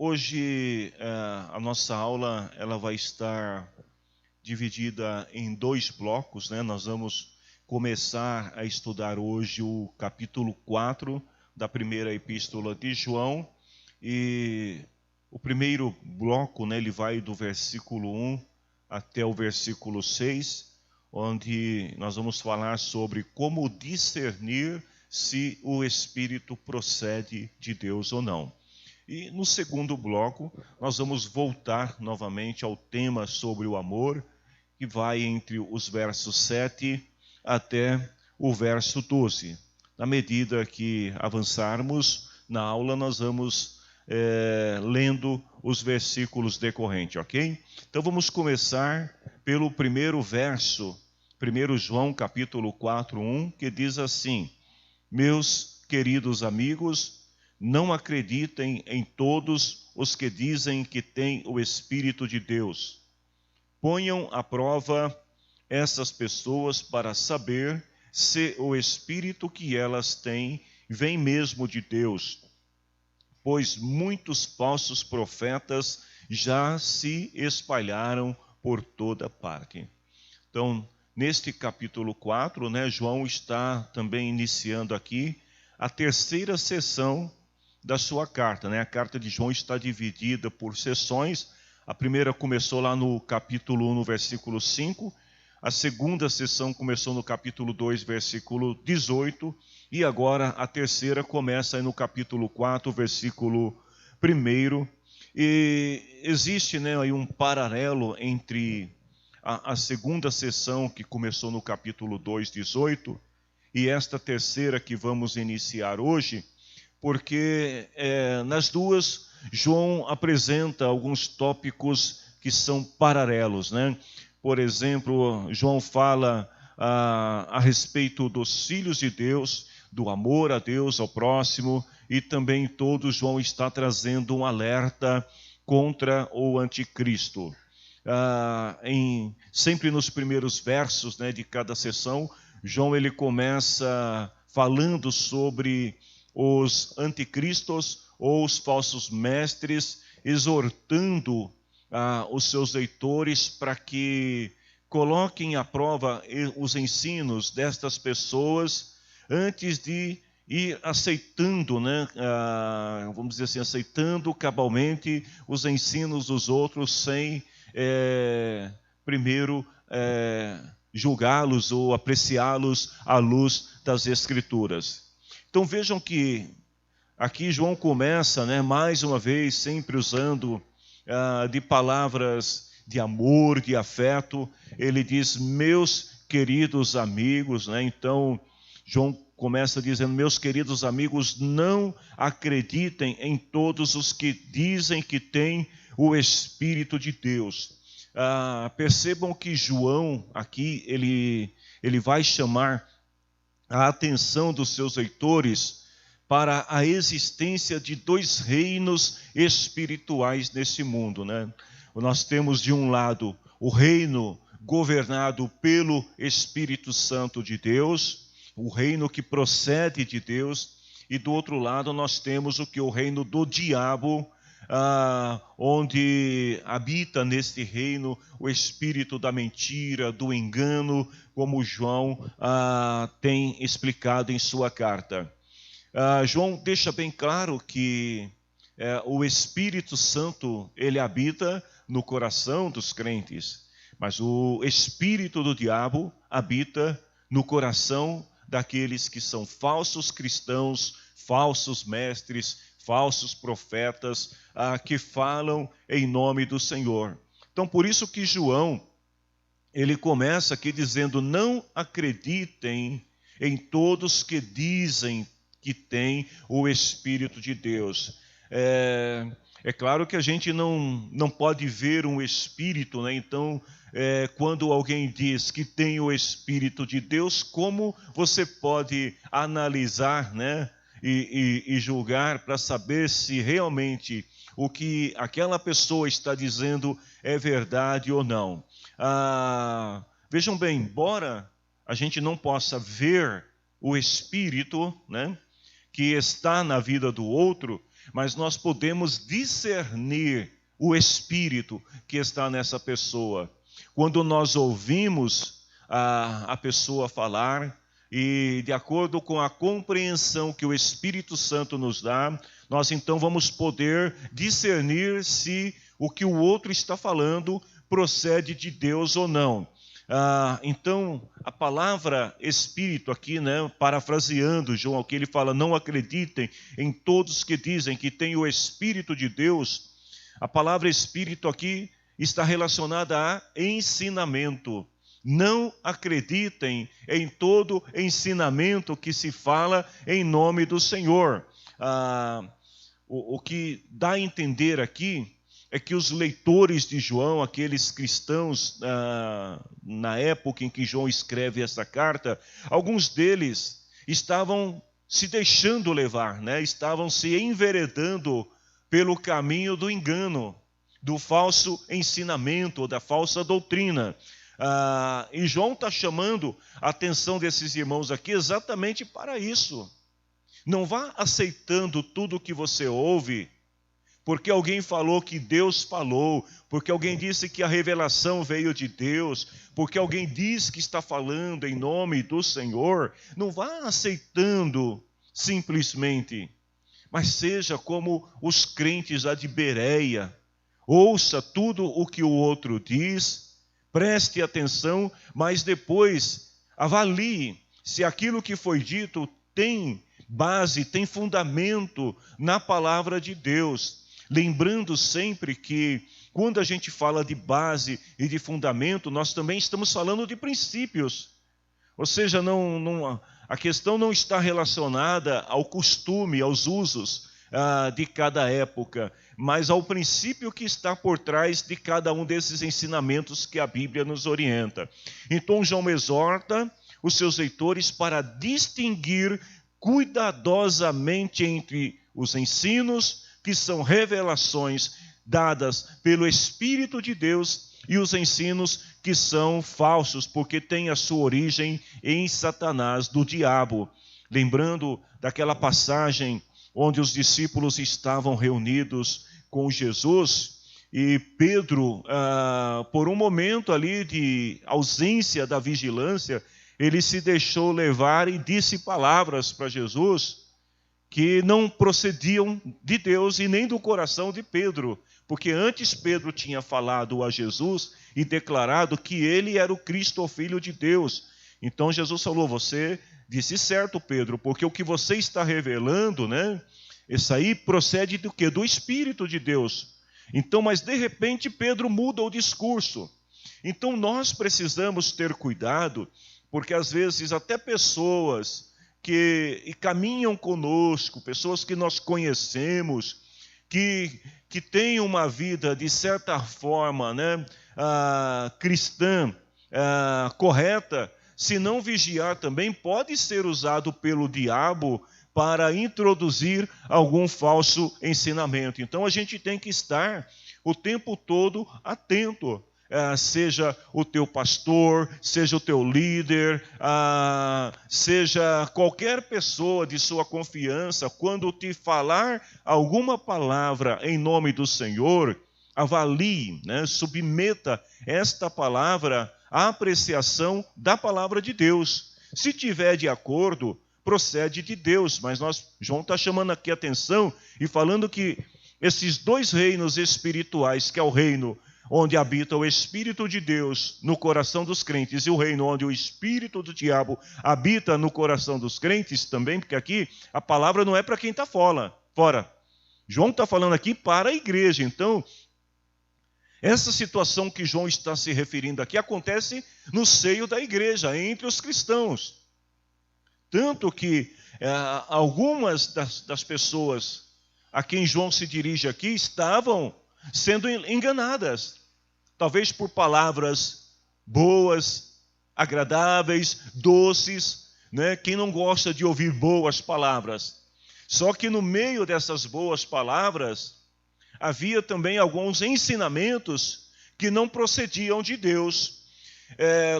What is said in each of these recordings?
Hoje a nossa aula ela vai estar dividida em dois blocos, né? Nós vamos começar a estudar hoje o capítulo 4 da primeira epístola de João. E o primeiro bloco, né, ele vai do versículo 1 até o versículo 6, onde nós vamos falar sobre como discernir se o Espírito procede de Deus ou não. E no segundo bloco, nós vamos voltar novamente ao tema sobre o amor, que vai entre os versos 7 até o verso 12. Na medida que avançarmos na aula, nós vamos lendo os versículos decorrentes, ok? Então vamos começar pelo primeiro verso, 1 João capítulo 4, 1, que diz assim: Meus queridos amigos, não acreditem em todos os que dizem que têm o Espírito de Deus. Ponham à prova essas pessoas para saber se o Espírito que elas têm vem mesmo de Deus, pois muitos falsos profetas já se espalharam por toda parte. Então, neste capítulo 4, né, João está também iniciando aqui a terceira sessão da sua carta, né? A carta de João está dividida por sessões. A primeira começou lá no capítulo 1, no versículo 5. A segunda sessão começou no capítulo 2, versículo 18. E agora a terceira começa aí no capítulo 4, versículo 1. E existe, né, aí um paralelo entre a segunda sessão, que começou no capítulo 2, 18, e esta terceira que vamos iniciar hoje, porque nas duas João apresenta alguns tópicos que são paralelos, né? Por exemplo, João fala a respeito dos filhos de Deus, do amor a Deus, ao próximo, e também todo João está trazendo um alerta contra o anticristo. Sempre nos primeiros versos, né, de cada sessão, João ele começa falando sobre os anticristos ou os falsos mestres, exortando os seus leitores para que coloquem à prova os ensinos destas pessoas antes de ir aceitando, né, vamos dizer assim, aceitando cabalmente os ensinos dos outros sem primeiro julgá-los ou apreciá-los à luz das Escrituras. Então vejam que aqui João começa, né, mais uma vez, sempre usando de palavras de amor, de afeto. Ele diz, meus queridos amigos, né? Então João começa dizendo, meus queridos amigos, não acreditem em todos os que dizem que têm o Espírito de Deus. Percebam que João aqui, ele vai chamar a atenção dos seus leitores para a existência de dois reinos espirituais nesse mundo, né? Nós temos de um lado o reino governado pelo Espírito Santo de Deus, o reino que procede de Deus, e do outro lado nós temos o reino do diabo, onde habita neste reino o espírito da mentira, do engano, como João tem explicado em sua carta. João deixa bem claro que o Espírito Santo, ele habita no coração dos crentes, mas o espírito do diabo habita no coração daqueles que são falsos cristãos, falsos mestres, falsos profetas, que falam em nome do Senhor. Então, por isso que João, ele começa aqui dizendo, não acreditem em todos que dizem que têm o Espírito de Deus. É claro que a gente não pode ver um Espírito, né? Então, quando alguém diz que tem o Espírito de Deus, como você pode analisar, né? E julgar para saber se realmente o que aquela pessoa está dizendo é verdade ou não. Vejam bem, embora a gente não possa ver o Espírito, né, que está na vida do outro, mas nós podemos discernir o espírito que está nessa pessoa. Quando nós ouvimos a pessoa falar, e de acordo com a compreensão que o Espírito Santo nos dá, nós então vamos poder discernir se o que o outro está falando procede de Deus ou não. Então, a palavra Espírito aqui, né, parafraseando João, que ele fala, não acreditem em todos que dizem que tem o Espírito de Deus. A palavra Espírito aqui está relacionada a ensinamento. Não acreditem em todo ensinamento que se fala em nome do Senhor. O que dá a entender aqui é que os leitores de João, aqueles cristãos na época em que João escreve essa carta, alguns deles estavam se deixando levar, né? Estavam se enveredando pelo caminho do engano, do falso ensinamento, da falsa doutrina. E João está chamando a atenção desses irmãos aqui exatamente para isso. Não vá aceitando tudo o que você ouve, porque alguém falou que Deus falou, porque alguém disse que a revelação veio de Deus, porque alguém diz que está falando em nome do Senhor. Não vá aceitando simplesmente, mas seja como os crentes lá de Bereia. Ouça tudo o que o outro diz, preste atenção, mas depois avalie se aquilo que foi dito tem base, tem fundamento na palavra de Deus. Lembrando sempre que quando a gente fala de base e de fundamento, nós também estamos falando de princípios. Ou seja, a questão não está relacionada ao costume, aos usos de cada época, mas ao princípio que está por trás de cada um desses ensinamentos que a Bíblia nos orienta. Então João exorta os seus leitores para distinguir cuidadosamente entre os ensinos, que são revelações dadas pelo Espírito de Deus, e os ensinos que são falsos, porque têm a sua origem em Satanás, do diabo. Lembrando daquela passagem onde os discípulos estavam reunidos com Jesus, e Pedro, por um momento ali de ausência da vigilância, ele se deixou levar e disse palavras para Jesus que não procediam de Deus e nem do coração de Pedro, porque antes Pedro tinha falado a Jesus e declarado que ele era o Cristo, o Filho de Deus. Então Jesus falou, você disse certo, Pedro, porque o que você está revelando, né? Isso aí procede do quê? Do Espírito de Deus. Então, mas de repente Pedro muda o discurso. Então nós precisamos ter cuidado, porque às vezes até pessoas que caminham conosco, pessoas que nós conhecemos, que têm uma vida de certa forma, né, cristã, correta, se não vigiar também, pode ser usado pelo diabo para introduzir algum falso ensinamento. Então a gente tem que estar o tempo todo atento. Seja o teu pastor, seja o teu líder, seja qualquer pessoa de sua confiança, quando te falar alguma palavra em nome do Senhor, avalie, né, submeta esta palavra à apreciação da palavra de Deus. Se tiver de acordo, procede de Deus, mas João está chamando aqui a atenção e falando que esses dois reinos espirituais, que é o reino onde habita o Espírito de Deus no coração dos crentes, e o reino onde o Espírito do diabo habita no coração dos crentes também, porque aqui a palavra não é para quem está fora. João está falando aqui para a igreja. Então, essa situação que João está se referindo aqui acontece no seio da igreja, entre os cristãos. Tanto que algumas das pessoas a quem João se dirige aqui estavam sendo enganadas, talvez por palavras boas, agradáveis, doces, né? Quem não gosta de ouvir boas palavras? Só que no meio dessas boas palavras, havia também alguns ensinamentos que não procediam de Deus.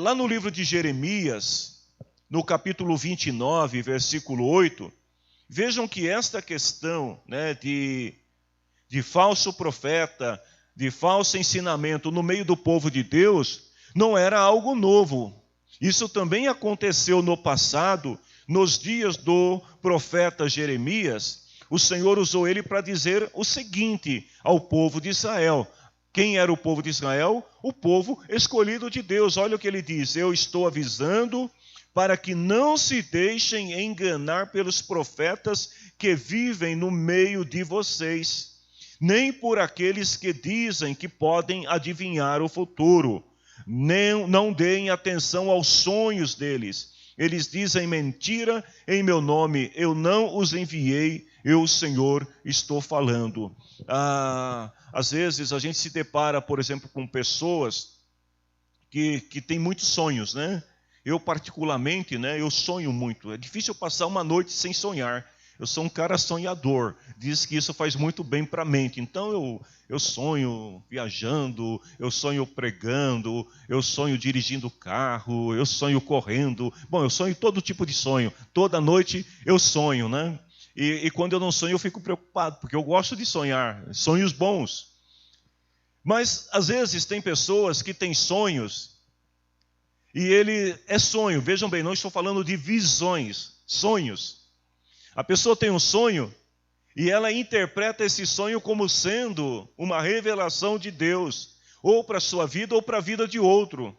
Lá no livro de Jeremias, no capítulo 29, versículo 8, Vejam que esta questão, né, de falso profeta, de falso ensinamento no meio do povo de Deus, não era algo novo. Isso também aconteceu no passado, nos dias do profeta Jeremias. O Senhor usou ele para dizer o seguinte ao povo de Israel. Quem era o povo de Israel? O povo escolhido de Deus. Olha o que ele diz: eu estou avisando para que não se deixem enganar pelos profetas que vivem no meio de vocês, nem por aqueles que dizem que podem adivinhar o futuro. Não deem atenção aos sonhos deles. Eles dizem mentira em meu nome. Eu não os enviei, eu, o Senhor, estou falando. Às vezes a gente se depara, por exemplo, com pessoas que têm muitos sonhos, né? Eu, particularmente, né, eu sonho muito. É difícil passar uma noite sem sonhar. Eu sou um cara sonhador. Diz que isso faz muito bem para a mente. Então eu sonho viajando, eu sonho pregando, eu sonho dirigindo carro, eu sonho correndo. Bom, eu sonho todo tipo de sonho. Toda noite eu sonho, né? E quando eu não sonho eu fico preocupado, porque eu gosto de sonhar, sonhos bons. Mas às vezes tem pessoas que têm sonhos e ele é sonho. Vejam bem, não estou falando de visões, sonhos. A pessoa tem um sonho e ela interpreta esse sonho como sendo uma revelação de Deus, ou para a sua vida ou para a vida de outro.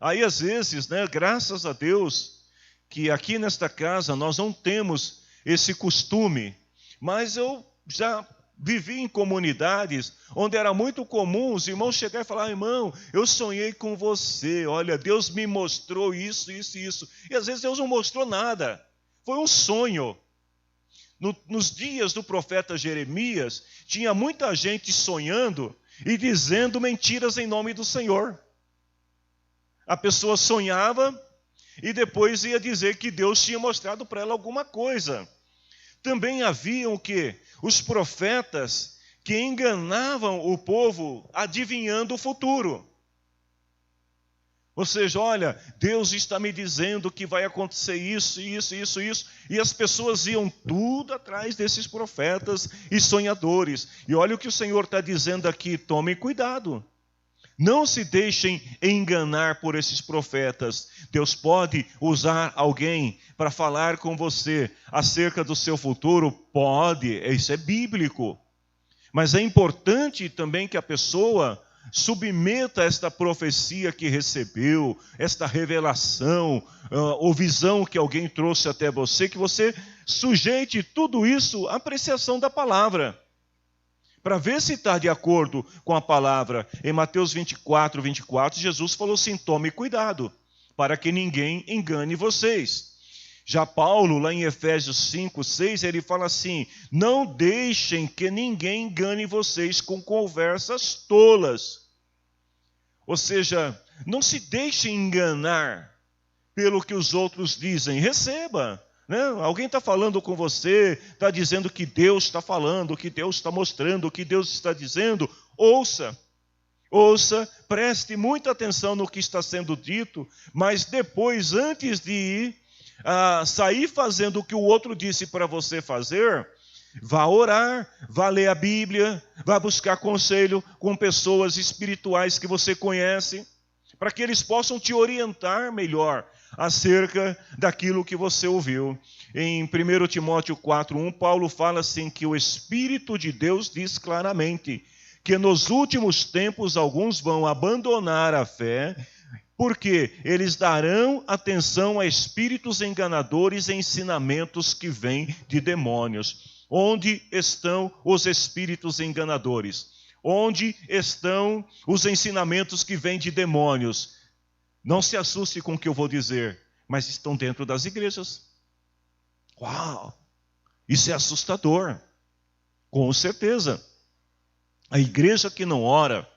Aí às vezes, né, graças a Deus, que aqui nesta casa nós não temos esse costume, mas eu já vivi em comunidades onde era muito comum os irmãos chegarem e falar: irmão, eu sonhei com você, olha, Deus me mostrou isso, isso e isso. E às vezes Deus não mostrou nada. Foi um sonho. Nos dias do profeta Jeremias, tinha muita gente sonhando e dizendo mentiras em nome do Senhor. A pessoa sonhava e depois ia dizer que Deus tinha mostrado para ela alguma coisa. Também haviam o quê? Os profetas que enganavam o povo adivinhando o futuro. Ou seja, olha, Deus está me dizendo que vai acontecer isso, isso, isso, isso. E as pessoas iam tudo atrás desses profetas e sonhadores. E olha o que o Senhor está dizendo aqui: tomem cuidado. Não se deixem enganar por esses profetas. Deus pode usar alguém para falar com você acerca do seu futuro? Pode, isso é bíblico. Mas é importante também que a pessoa submeta esta profecia que recebeu, esta revelação, ou visão que alguém trouxe até você, que você sujeite tudo isso à apreciação da palavra, para ver se está de acordo com a palavra. Em Mateus 24, Jesus falou assim: tome cuidado, para que ninguém engane vocês. Já Paulo, lá em Efésios 5, 6, ele fala assim: não deixem que ninguém engane vocês com conversas tolas. Ou seja, não se deixem enganar pelo que os outros dizem. Receba, né? Alguém está falando com você, está dizendo que Deus está falando, que Deus está mostrando, que Deus está dizendo. Ouça, preste muita atenção no que está sendo dito, mas depois, antes de ir sair fazendo o que o outro disse para você fazer, vá orar, vá ler a Bíblia, vá buscar conselho com pessoas espirituais que você conhece, para que eles possam te orientar melhor acerca daquilo que você ouviu. Em 1 Timóteo 4:1, Paulo fala assim, que o Espírito de Deus diz claramente que nos últimos tempos alguns vão abandonar a fé, porque eles darão atenção a espíritos enganadores e ensinamentos que vêm de demônios. Onde estão os espíritos enganadores? Onde estão os ensinamentos que vêm de demônios? Não se assuste com o que eu vou dizer, mas estão dentro das igrejas. Uau! Isso é assustador, com certeza. A igreja que não ora,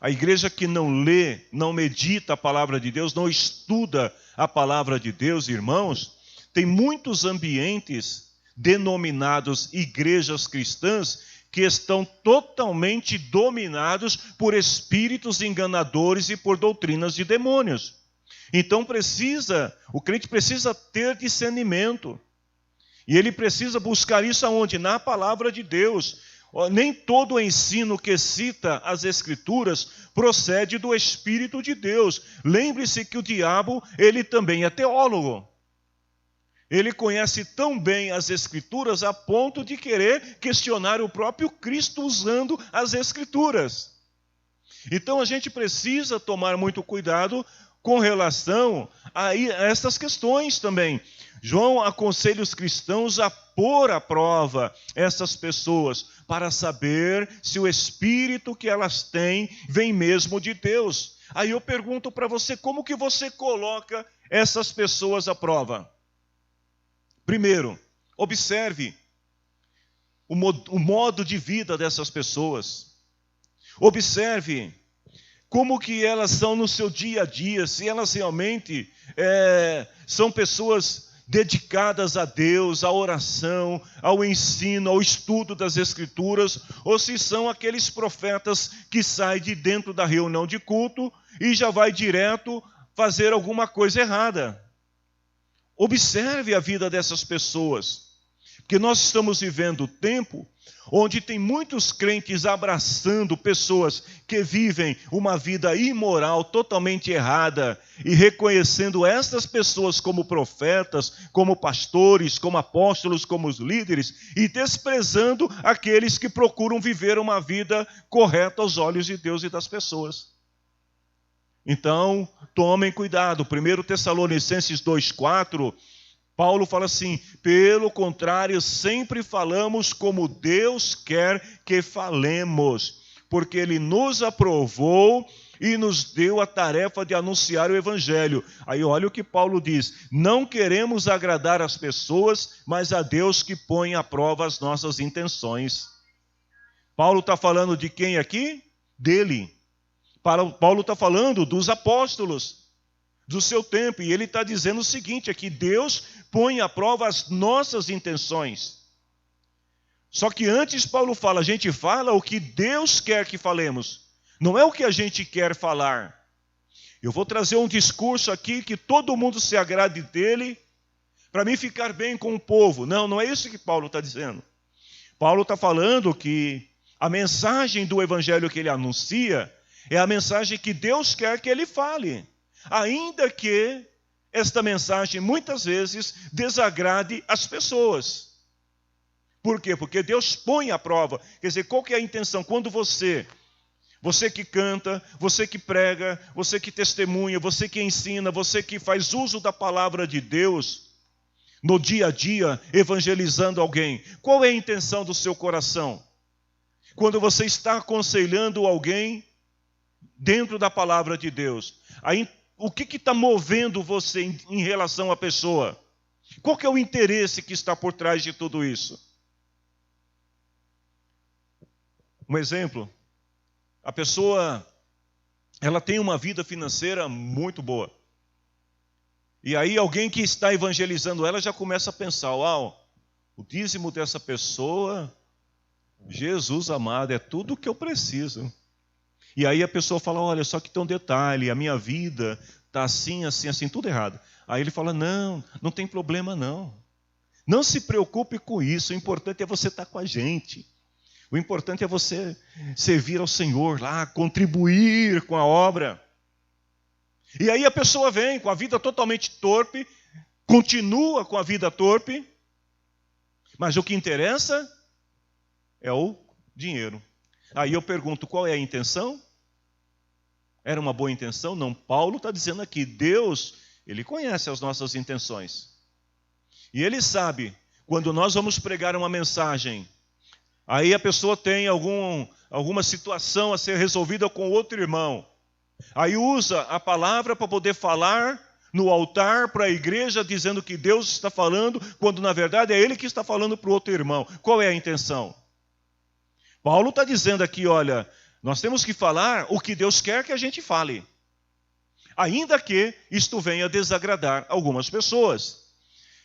a igreja que não lê, não medita a palavra de Deus, não estuda a palavra de Deus, irmãos, tem muitos ambientes denominados igrejas cristãs que estão totalmente dominados por espíritos enganadores e por doutrinas de demônios. Então o crente precisa ter discernimento. E ele precisa buscar isso aonde? Na palavra de Deus. Nem todo o ensino que cita as Escrituras procede do Espírito de Deus. Lembre-se que o diabo, ele também é teólogo. Ele conhece tão bem as Escrituras a ponto de querer questionar o próprio Cristo usando as Escrituras. Então a gente precisa tomar muito cuidado com relação a essas questões também. João aconselha os cristãos a pôr à prova essas pessoas para saber se o espírito que elas têm vem mesmo de Deus. Aí eu pergunto para você, como que você coloca essas pessoas à prova? Primeiro, observe o modo de vida dessas pessoas. Observe como que elas são no seu dia a dia, se elas realmente são pessoas dedicadas a Deus, à oração, ao ensino, ao estudo das Escrituras, ou se são aqueles profetas que saem de dentro da reunião de culto e já vai direto fazer alguma coisa errada. Observe a vida dessas pessoas, porque nós estamos vivendo o tempo onde tem muitos crentes abraçando pessoas que vivem uma vida imoral, totalmente errada, e reconhecendo estas pessoas como profetas, como pastores, como apóstolos, como os líderes, e desprezando aqueles que procuram viver uma vida correta aos olhos de Deus e das pessoas. Então, tomem cuidado. 1 Tessalonicenses 2,4, Paulo fala assim: pelo contrário, sempre falamos como Deus quer que falemos, porque Ele nos aprovou e nos deu a tarefa de anunciar o Evangelho. Aí olha o que Paulo diz: não queremos agradar as pessoas, mas a Deus que põe à prova as nossas intenções. Paulo está falando de quem aqui? Dele. Paulo está falando dos apóstolos do seu tempo, e ele está dizendo o seguinte aqui: Deus põe à prova as nossas intenções. Só que antes Paulo fala, a gente fala o que Deus quer que falemos, não é o que a gente quer falar. Eu vou trazer um discurso aqui que todo mundo se agrade dele, para mim ficar bem com o povo. Não, não é isso que Paulo está dizendo. Paulo está falando que a mensagem do Evangelho que ele anuncia é a mensagem que Deus quer que ele fale, ainda que esta mensagem muitas vezes desagrade as pessoas. Por quê? Porque Deus põe à prova. Quer dizer, qual que é a intenção? Quando você que canta, você que prega, você que testemunha, você que ensina, você que faz uso da palavra de Deus no dia a dia, evangelizando alguém, qual é a intenção do seu coração? Quando você está aconselhando alguém dentro da palavra de Deus, aí o que está movendo você em relação à pessoa? Qual que é o interesse que está por trás de tudo isso? Um exemplo, a pessoa, ela tem uma vida financeira muito boa. E aí alguém que está evangelizando ela já começa a pensar: uau, o dízimo dessa pessoa, Jesus amado, é tudo o que eu preciso. E aí a pessoa fala: olha, só que tem um detalhe, a minha vida está assim, assim, assim, tudo errado. Aí ele fala: não tem problema não. Não se preocupe com isso, o importante é você estar com a gente. O importante é você servir ao Senhor lá, contribuir com a obra. E aí a pessoa vem com a vida totalmente torpe, continua com a vida torpe, mas o que interessa é o dinheiro. Aí eu pergunto, qual é a intenção? Era uma boa intenção? Não, Paulo está dizendo aqui, Deus, Ele conhece as nossas intenções. E Ele sabe, quando nós vamos pregar uma mensagem, aí a pessoa tem alguma situação a ser resolvida com outro irmão. Aí usa a palavra para poder falar no altar para a igreja, dizendo que Deus está falando, quando na verdade é Ele que está falando para o outro irmão. Qual é a intenção? Paulo está dizendo aqui, olha, nós temos que falar o que Deus quer que a gente fale, ainda que isto venha desagradar algumas pessoas.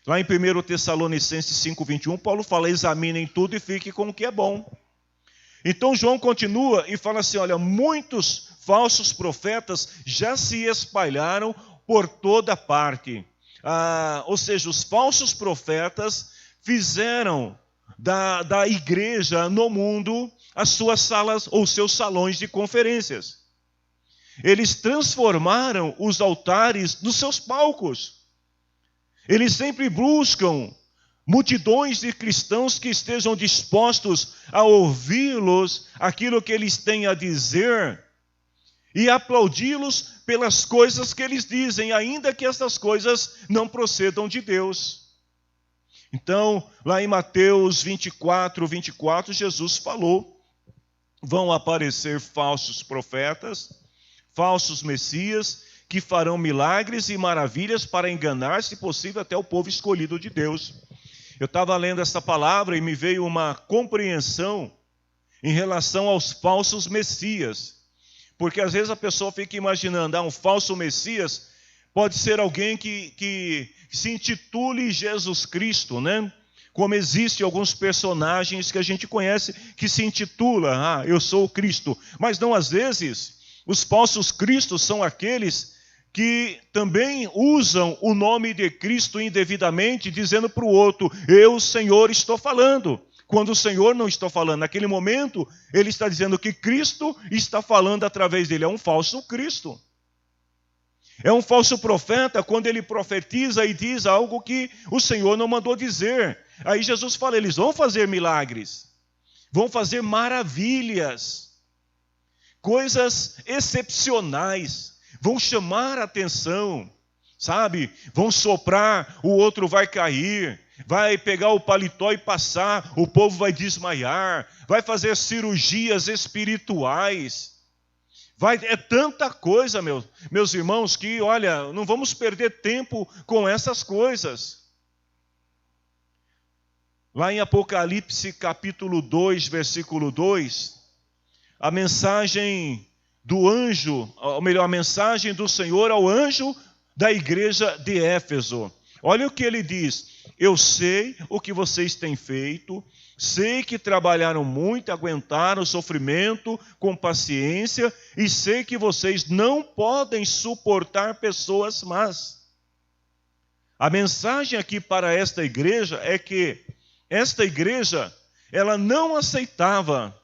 Lá em 1 Tessalonicenses 5,21, Paulo fala: examinem tudo e fiquem com o que é bom. Então João continua e fala assim: olha, muitos falsos profetas já se espalharam por toda parte. Ou seja, os falsos profetas fizeram da igreja no mundo as suas salas ou seus salões de conferências. Eles transformaram os altares nos seus palcos. Eles sempre buscam multidões de cristãos que estejam dispostos a ouvi-los, aquilo que eles têm a dizer, e aplaudi-los pelas coisas que eles dizem, ainda que essas coisas não procedam de Deus. Então, lá em Mateus 24, Jesus falou: vão aparecer falsos profetas, falsos messias, que farão milagres e maravilhas para enganar, se possível, até o povo escolhido de Deus. Eu estava lendo essa palavra e me veio uma compreensão em relação aos falsos messias. Porque às vezes a pessoa fica imaginando, um falso messias pode ser alguém que se intitule Jesus Cristo, né? Como existem alguns personagens que a gente conhece que se intitula, eu sou o Cristo. Mas não, às vezes, os falsos cristos são aqueles que também usam o nome de Cristo indevidamente, dizendo para o outro: eu, Senhor, estou falando. Quando o Senhor não está falando. Naquele momento, ele está dizendo que Cristo está falando através dele. É um falso Cristo. É um falso profeta quando ele profetiza e diz algo que o Senhor não mandou dizer. Aí Jesus fala: eles vão fazer milagres, vão fazer maravilhas, coisas excepcionais, vão chamar a atenção, sabe? Vão soprar, o outro vai cair, vai pegar o paletó e passar, o povo vai desmaiar, vai fazer cirurgias espirituais. É tanta coisa, meus irmãos, que, olha, não vamos perder tempo com essas coisas. Lá em Apocalipse capítulo 2, versículo 2, a mensagem do anjo, ou melhor, a mensagem do Senhor ao anjo da igreja de Éfeso. Olha o que ele diz: eu sei o que vocês têm feito, sei que trabalharam muito, aguentaram o sofrimento com paciência, e sei que vocês não podem suportar pessoas más. A mensagem aqui para esta igreja é que esta igreja, ela não aceitava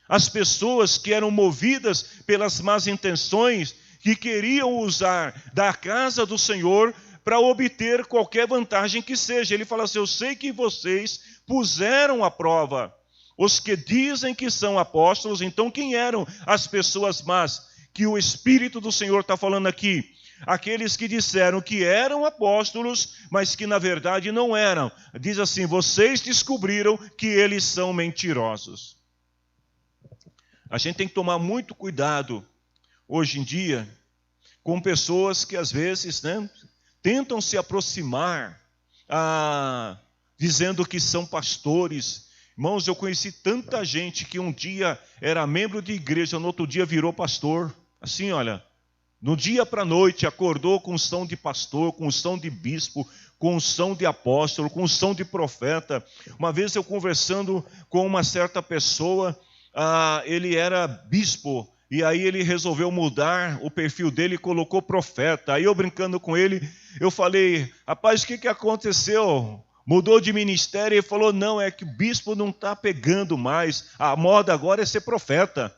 as pessoas que eram movidas pelas más intenções, que queriam usar da casa do Senhor para obter qualquer vantagem que seja. Ele fala assim: eu sei que vocês puseram à prova os que dizem que são apóstolos. Então, quem eram as pessoas más que o Espírito do Senhor está falando aqui? Aqueles que disseram que eram apóstolos, mas que na verdade não eram. Diz assim: vocês descobriram que eles são mentirosos. A gente tem que tomar muito cuidado hoje em dia com pessoas que às vezes, tentam se aproximar, dizendo que são pastores. Irmãos, eu conheci tanta gente que um dia era membro de igreja, no outro dia virou pastor. Assim, olha, no dia para a noite acordou com unção de pastor, com unção de bispo, com unção de apóstolo, com unção de profeta. Uma vez eu conversando com uma certa pessoa, ele era bispo, e aí ele resolveu mudar o perfil dele e colocou profeta. Aí eu brincando com ele, eu falei: rapaz, o que aconteceu? Mudou de ministério? Ele falou: não, é que o bispo não está pegando mais, a moda agora é ser profeta.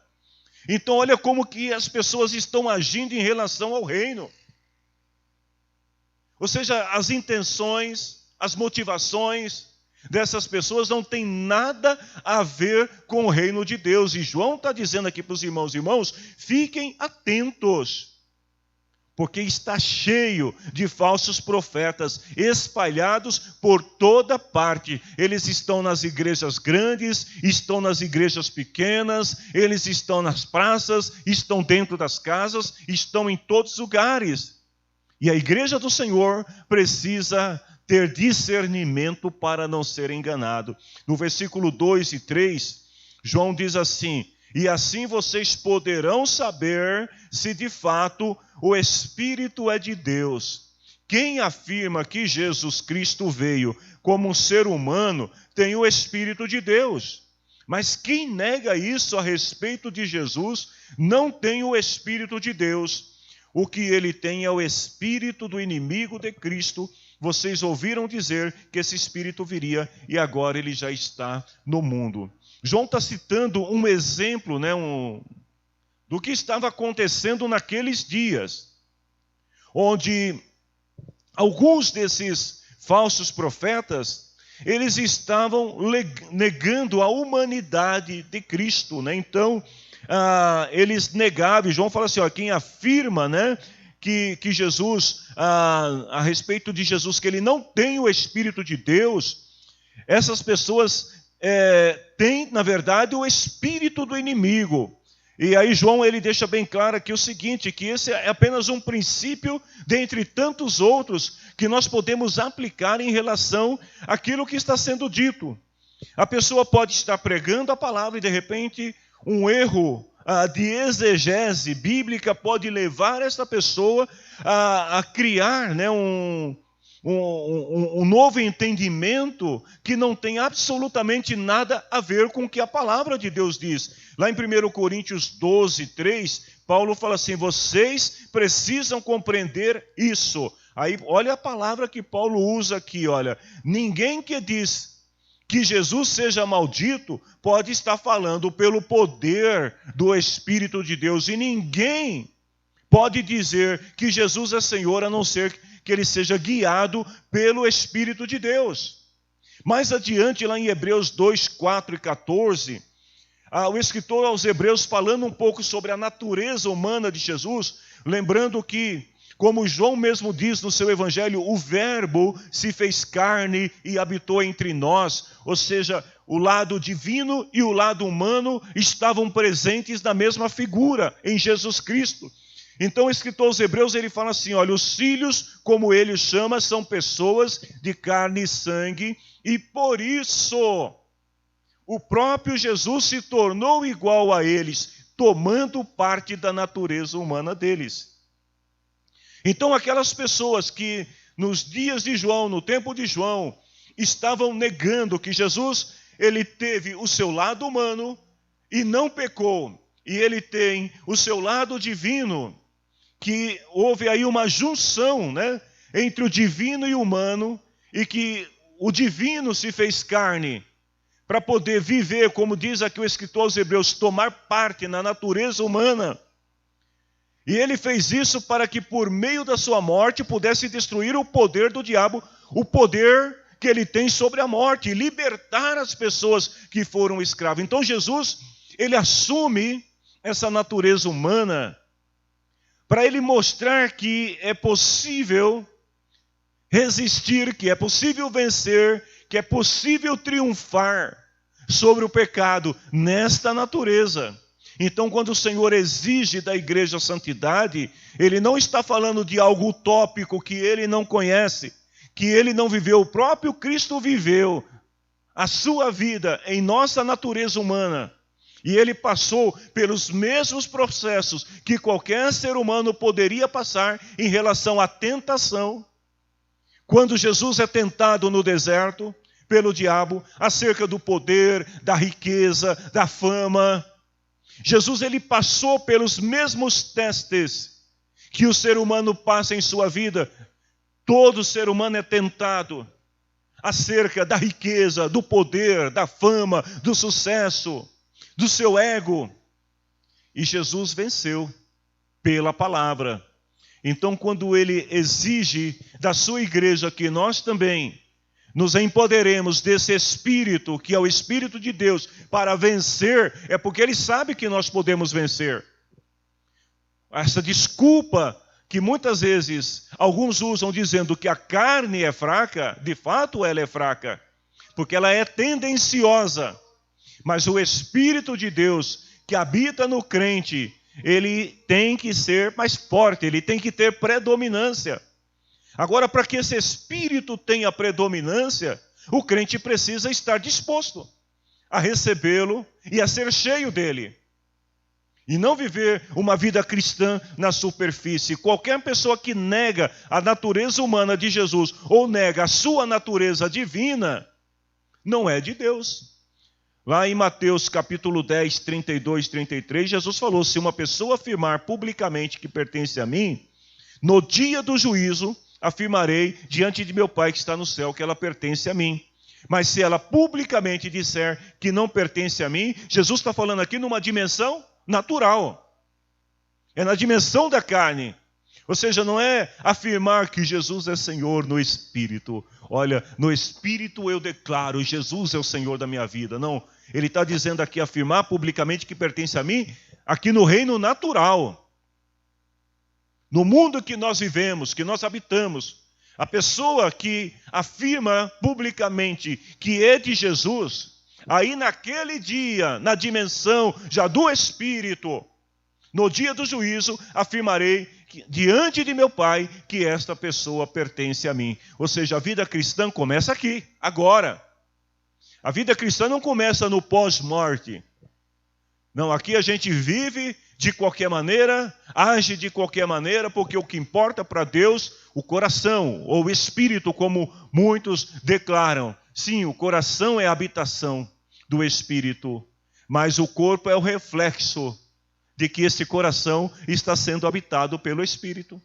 Então olha como que as pessoas estão agindo em relação ao reino. Ou seja, as intenções, as motivações dessas pessoas não tem nada a ver com o reino de Deus. E João está dizendo aqui para os irmãos: irmãos, fiquem atentos, porque está cheio de falsos profetas espalhados por toda parte. Eles estão nas igrejas grandes, estão nas igrejas pequenas, eles estão nas praças, estão dentro das casas, estão em todos os lugares. E a igreja do Senhor precisa ter discernimento para não ser enganado. No versículo 2 e 3, João diz assim: e assim vocês poderão saber se de fato o Espírito é de Deus. Quem afirma que Jesus Cristo veio como um ser humano tem o Espírito de Deus. Mas quem nega isso a respeito de Jesus não tem o Espírito de Deus. O que ele tem é o espírito do inimigo de Cristo, vocês ouviram dizer que esse Espírito viria e agora ele já está no mundo. João está citando um exemplo, né, do que estava acontecendo naqueles dias, onde alguns desses falsos profetas, eles estavam negando a humanidade de Cristo, né? Então, eles negavam, e João fala assim, ó, quem afirma, né, que Jesus, a respeito de Jesus, que ele não tem o Espírito de Deus, essas pessoas têm, na verdade, o espírito do inimigo. E aí João ele deixa bem claro aqui o seguinte, que esse é apenas um princípio dentre tantos outros que nós podemos aplicar em relação àquilo que está sendo dito. A pessoa pode estar pregando a palavra e de repente um erro de exegese bíblica pode levar essa pessoa a criar, né, um novo entendimento que não tem absolutamente nada a ver com o que a palavra de Deus diz. Lá em 1 Coríntios 12, 3, Paulo fala assim, vocês precisam compreender isso. Aí, olha a palavra que Paulo usa aqui, olha. Ninguém que diz que Jesus seja maldito pode estar falando pelo poder do Espírito de Deus. E ninguém pode dizer que Jesus é Senhor a não ser que ele seja guiado pelo Espírito de Deus. Mais adiante, lá em Hebreus 2, 4 e 14, o escritor aos Hebreus falando um pouco sobre a natureza humana de Jesus, lembrando que, como João mesmo diz no seu evangelho, o verbo se fez carne e habitou entre nós, ou seja, o lado divino e o lado humano estavam presentes na mesma figura, em Jesus Cristo. Então o escritor aos Hebreus ele fala assim, olha, os filhos, como ele os chama, são pessoas de carne e sangue, e por isso o próprio Jesus se tornou igual a eles, tomando parte da natureza humana deles. Então aquelas pessoas que nos dias de João, no tempo de João, estavam negando que Jesus, ele teve o seu lado humano e não pecou, e ele tem o seu lado divino, que houve aí uma junção, né, entre o divino e o humano, e que o divino se fez carne, para poder viver, como diz aqui o escritor aos Hebreus, tomar parte na natureza humana. E ele fez isso para que por meio da sua morte pudesse destruir o poder do diabo, o poder que ele tem sobre a morte, e libertar as pessoas que foram escravos. Então Jesus, ele assume essa natureza humana, para ele mostrar que é possível resistir, que é possível vencer, que é possível triunfar sobre o pecado nesta natureza. Então, quando o Senhor exige da igreja santidade, ele não está falando de algo utópico que ele não conhece, que ele não viveu. O próprio Cristo viveu a sua vida em nossa natureza humana. E ele passou pelos mesmos processos que qualquer ser humano poderia passar em relação à tentação. Quando Jesus é tentado no deserto pelo diabo, acerca do poder, da riqueza, da fama, Jesus ele passou pelos mesmos testes que o ser humano passa em sua vida. Todo ser humano é tentado acerca da riqueza, do poder, da fama, do sucesso, do seu ego. E Jesus venceu pela palavra. Então, quando ele exige da sua igreja que nós também nos empoderemos desse Espírito, que é o Espírito de Deus, para vencer, é porque ele sabe que nós podemos vencer. Essa desculpa que muitas vezes alguns usam dizendo que a carne é fraca, de fato ela é fraca, porque ela é tendenciosa. Mas o Espírito de Deus que habita no crente, ele tem que ser mais forte, ele tem que ter predominância. Agora, para que esse Espírito tenha predominância, o crente precisa estar disposto a recebê-lo e a ser cheio dele. E não viver uma vida cristã na superfície. Qualquer pessoa que nega a natureza humana de Jesus ou nega a sua natureza divina, não é de Deus. Lá em Mateus capítulo 10, 32, 33, Jesus falou, se uma pessoa afirmar publicamente que pertence a mim, no dia do juízo, afirmarei diante de meu Pai que está no céu que ela pertence a mim. Mas se ela publicamente disser que não pertence a mim, Jesus está falando aqui numa dimensão natural. É na dimensão da carne. Ou seja, não é afirmar que Jesus é Senhor no Espírito. Olha, no Espírito eu declaro, Jesus é o Senhor da minha vida. Não, ele está dizendo aqui, afirmar publicamente que pertence a mim, aqui no reino natural. No mundo que nós vivemos, que nós habitamos. A pessoa que afirma publicamente que é de Jesus, aí naquele dia, na dimensão já do Espírito, no dia do juízo, afirmarei diante de meu Pai que esta pessoa pertence a mim. Ou seja, a vida cristã começa aqui, agora. A vida cristã não começa no pós-morte. Não, aqui a gente vive de qualquer maneira, age de qualquer maneira, porque o que importa para Deus, o coração, ou o espírito, como muitos declaram. Sim, o coração é a habitação do espírito, mas o corpo é o reflexo de que esse coração está sendo habitado pelo Espírito.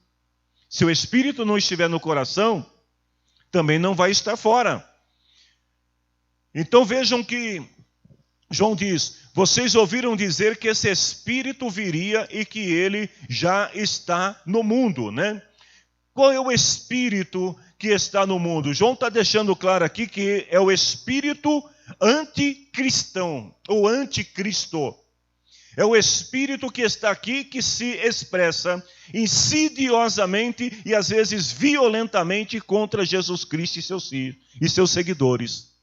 Se o Espírito não estiver no coração, também não vai estar fora. Então vejam que João diz, vocês ouviram dizer que esse Espírito viria e que ele já está no mundo, né? Qual é o Espírito que está no mundo? João está deixando claro aqui que é o Espírito anticristão, ou anticristo. É o Espírito que está aqui, que se expressa insidiosamente e às vezes violentamente contra Jesus Cristo e seus seguidores.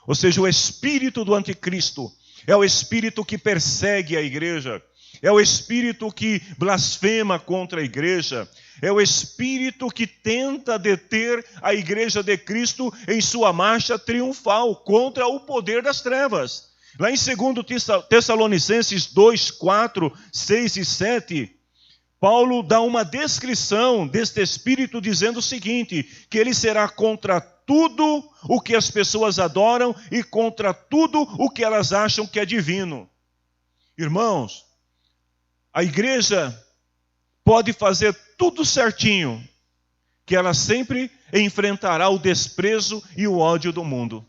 Ou seja, o Espírito do anticristo é o Espírito que persegue a igreja, é o Espírito que blasfema contra a igreja, é o Espírito que tenta deter a igreja de Cristo em sua marcha triunfal contra o poder das trevas. Lá em 2 Tessalonicenses 2, 4, 6 e 7, Paulo dá uma descrição deste Espírito dizendo o seguinte, que ele será contra tudo o que as pessoas adoram e contra tudo o que elas acham que é divino. Irmãos, a igreja pode fazer tudo certinho, que ela sempre enfrentará o desprezo e o ódio do mundo.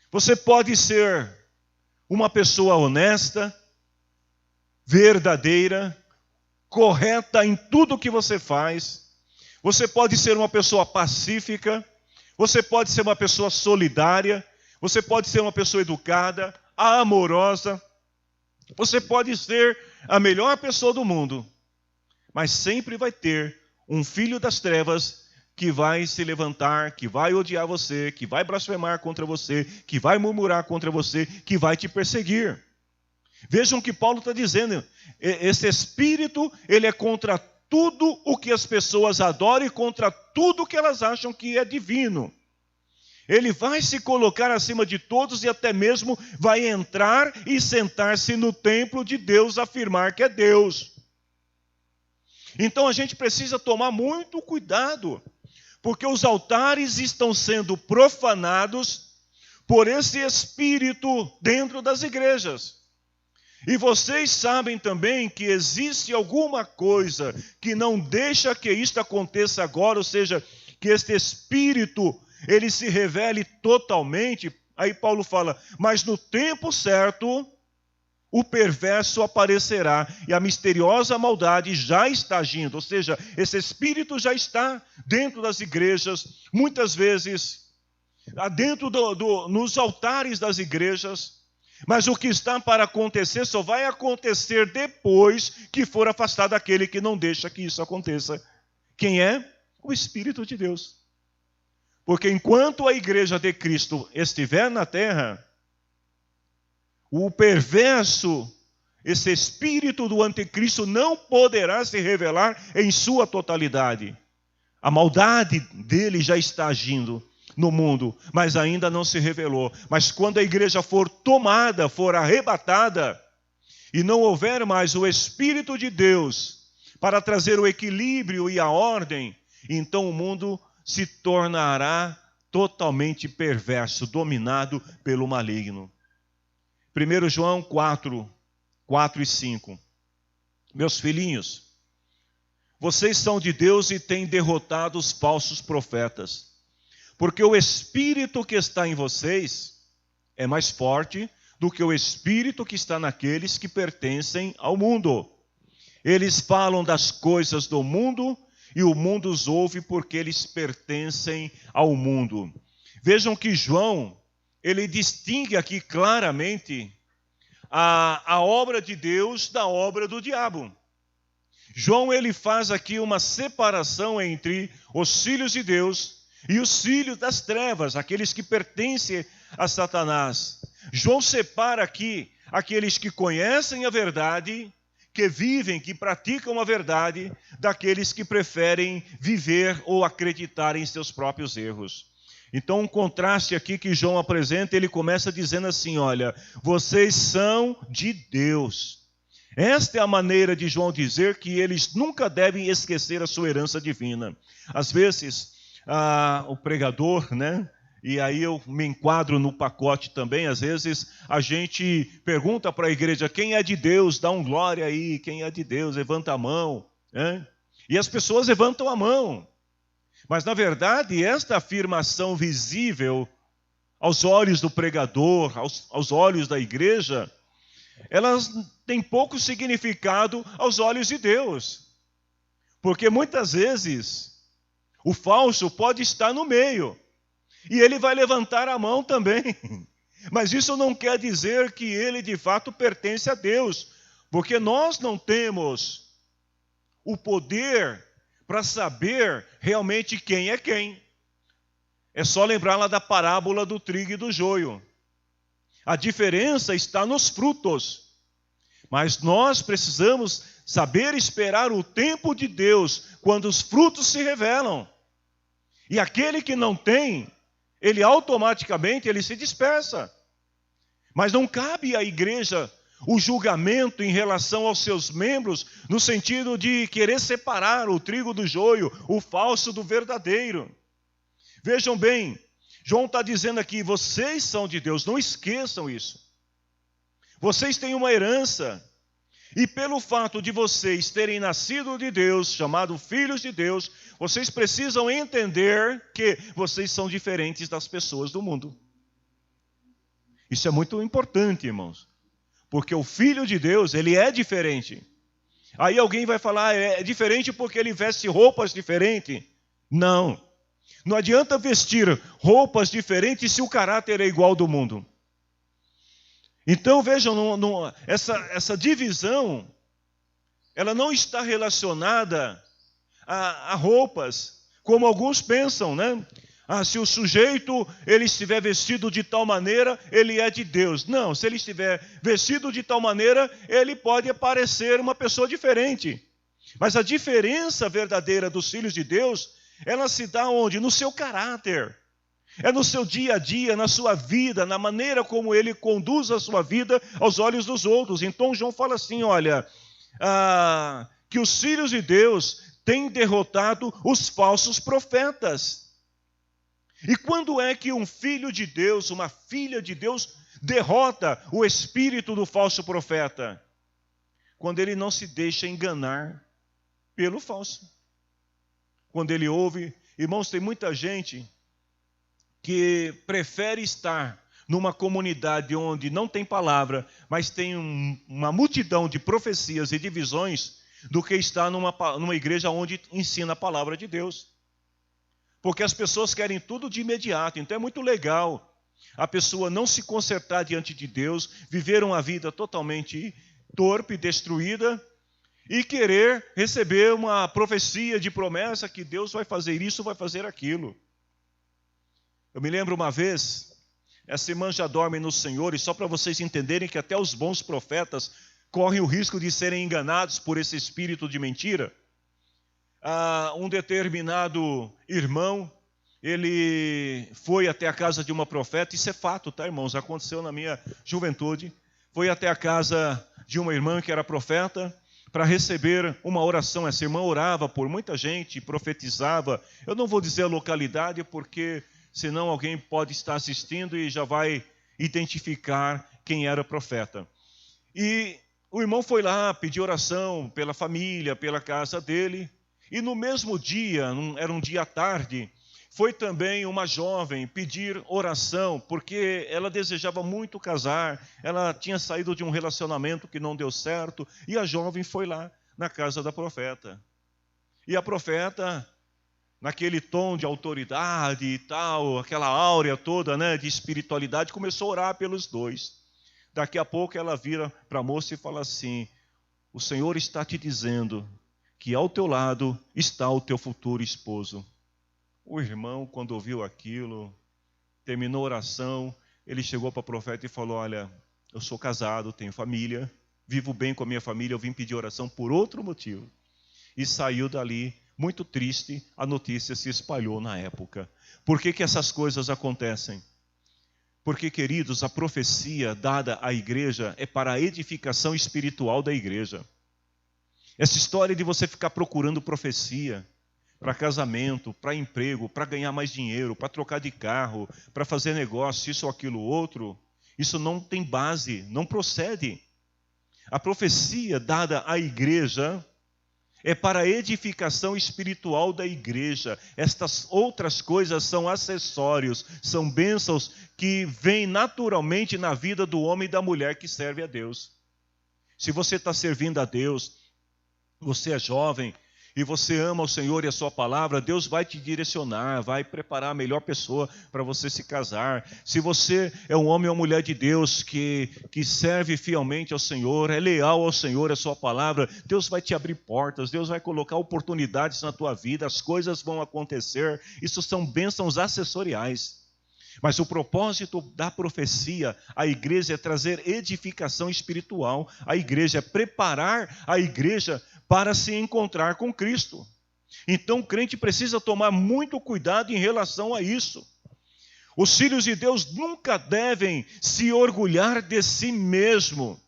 Você pode ser uma pessoa honesta, verdadeira, correta em tudo que você faz. Você pode ser uma pessoa pacífica. Você pode ser uma pessoa solidária. Você pode ser uma pessoa educada, amorosa. Você pode ser a melhor pessoa do mundo. Mas sempre vai ter um filho das trevas que vai se levantar, que vai odiar você, que vai blasfemar contra você, que vai murmurar contra você, que vai te perseguir. Vejam o que Paulo está dizendo. Esse Espírito, ele é contra tudo o que as pessoas adoram e contra tudo o que elas acham que é divino. Ele vai se colocar acima de todos e até mesmo vai entrar e sentar-se no templo de Deus, afirmar que é Deus. Então a gente precisa tomar muito cuidado, porque os altares estão sendo profanados por esse espírito dentro das igrejas. E vocês sabem também que existe alguma coisa que não deixa que isto aconteça agora, ou seja, que este espírito, ele se revele totalmente. Aí Paulo fala, mas no tempo certo, o perverso aparecerá e a misteriosa maldade já está agindo. Ou seja, esse espírito já está dentro das igrejas, muitas vezes dentro nos altares das igrejas. Mas o que está para acontecer só vai acontecer depois que for afastado aquele que não deixa que isso aconteça. Quem é? O Espírito de Deus. Porque enquanto a igreja de Cristo estiver na terra, o perverso, esse espírito do anticristo não poderá se revelar em sua totalidade. A maldade dele já está agindo no mundo, mas ainda não se revelou. Mas quando a igreja for tomada, for arrebatada, e não houver mais o Espírito de Deus para trazer o equilíbrio e a ordem, então o mundo se tornará totalmente perverso, dominado pelo maligno. 1 João 4, 4 e 5. Meus filhinhos, vocês são de Deus e têm derrotado os falsos profetas. Porque o espírito que está em vocês é mais forte do que o espírito que está naqueles que pertencem ao mundo. Eles falam das coisas do mundo e o mundo os ouve porque eles pertencem ao mundo. Vejam que João, ele distingue aqui claramente a obra de Deus da obra do diabo. João, ele faz aqui uma separação entre os filhos de Deus e os filhos das trevas, aqueles que pertencem a Satanás. João separa aqui aqueles que conhecem a verdade, que vivem, que praticam a verdade, daqueles que preferem viver ou acreditar em seus próprios erros. Então, um contraste aqui que João apresenta, ele começa dizendo assim, olha, vocês são de Deus. Esta é a maneira de João dizer que eles nunca devem esquecer a sua herança divina. Às vezes, o pregador, né? E aí eu me enquadro no pacote também, às vezes a gente pergunta para a igreja, quem é de Deus? Dá um glória aí, quem é de Deus? Levanta a mão. Né? E as pessoas levantam a mão. Mas na verdade, esta afirmação visível aos olhos do pregador, aos olhos da igreja, elas têm pouco significado aos olhos de Deus. Porque muitas vezes o falso pode estar no meio. E ele vai levantar a mão também. Mas isso não quer dizer que ele de fato pertence a Deus. Porque nós não temos o poder para saber realmente quem é quem. É só lembrar lá da parábola do trigo e do joio. A diferença está nos frutos. Mas nós precisamos saber esperar o tempo de Deus, quando os frutos se revelam. E aquele que não tem, ele automaticamente se dispersa. Mas não cabe à igreja o julgamento em relação aos seus membros, no sentido de querer separar o trigo do joio, o falso do verdadeiro. Vejam bem, João está dizendo aqui, vocês são de Deus, não esqueçam isso. Vocês têm uma herança, e pelo fato de vocês terem nascido de Deus, chamado filhos de Deus, vocês precisam entender que vocês são diferentes das pessoas do mundo. Isso é muito importante, irmãos. Porque o filho de Deus, ele é diferente. Aí alguém vai falar, é diferente porque ele veste roupas diferentes. Não. Não adianta vestir roupas diferentes se o caráter é igual ao do mundo. Então, vejam, essa divisão, ela não está relacionada a roupas, como alguns pensam, né? Se o sujeito ele estiver vestido de tal maneira, ele é de Deus. Não, se ele estiver vestido de tal maneira, ele pode parecer uma pessoa diferente. Mas a diferença verdadeira dos filhos de Deus, ela se dá onde? No seu caráter. É no seu dia a dia, na sua vida, na maneira como ele conduz a sua vida aos olhos dos outros. Então João fala assim, olha, que os filhos de Deus têm derrotado os falsos profetas. E quando é que um filho de Deus, uma filha de Deus, derrota o espírito do falso profeta? Quando ele não se deixa enganar pelo falso. Quando ele ouve, irmãos, tem muita gente que prefere estar numa comunidade onde não tem palavra, mas tem uma multidão de profecias e de visões, do que estar numa igreja onde ensina a palavra de Deus. Porque as pessoas querem tudo de imediato. Então é muito legal a pessoa não se consertar diante de Deus, viver uma vida totalmente torpe, destruída, e querer receber uma profecia de promessa que Deus vai fazer isso, vai fazer aquilo. Eu me lembro uma vez, essa irmã já dorme no Senhor, e só para vocês entenderem que até os bons profetas correm o risco de serem enganados por esse espírito de mentira. Um determinado irmão, ele foi até a casa de uma profeta, isso é fato, tá, irmãos? Aconteceu na minha juventude. Foi até a casa de uma irmã que era profeta para receber uma oração. Essa irmã orava por muita gente, profetizava. Eu não vou dizer a localidade, porque senão alguém pode estar assistindo e já vai identificar quem era o profeta. E o irmão foi lá pedir oração pela família, pela casa dele. E no mesmo dia, era um dia à tarde, foi também uma jovem pedir oração, porque ela desejava muito casar, ela tinha saído de um relacionamento que não deu certo, e a jovem foi lá na casa da profeta. E a profeta, naquele tom de autoridade e tal, aquela áurea toda, né, de espiritualidade, começou a orar pelos dois. Daqui a pouco ela vira para a moça e fala assim: o Senhor está te dizendo que ao teu lado está o teu futuro esposo. O irmão, quando ouviu aquilo, terminou a oração, ele chegou para o profeta e falou: olha, eu sou casado, tenho família, vivo bem com a minha família, eu vim pedir oração por outro motivo. E saiu dali muito triste. A notícia se espalhou na época. Por que essas coisas acontecem? Porque, queridos, a profecia dada à igreja é para a edificação espiritual da igreja. Essa história de você ficar procurando profecia para casamento, para emprego, para ganhar mais dinheiro, para trocar de carro, para fazer negócio, isso ou aquilo outro, isso não tem base, não procede. A profecia dada à igreja é para a edificação espiritual da igreja. Estas outras coisas são acessórios, são bênçãos que vêm naturalmente na vida do homem e da mulher que serve a Deus. Se você está servindo a Deus, você é jovem e você ama o Senhor e a sua palavra, Deus vai te direcionar, vai preparar a melhor pessoa para você se casar. Se você é um homem ou mulher de Deus que serve fielmente ao Senhor, é leal ao Senhor, a sua palavra, Deus vai te abrir portas, Deus vai colocar oportunidades na tua vida, as coisas vão acontecer. Isso são bênçãos acessoriais. Mas o propósito da profecia, a igreja, é trazer edificação espiritual. A igreja é preparar a igreja para se encontrar com Cristo. Então o crente precisa tomar muito cuidado em relação a isso. Os filhos de Deus nunca devem se orgulhar de si mesmo,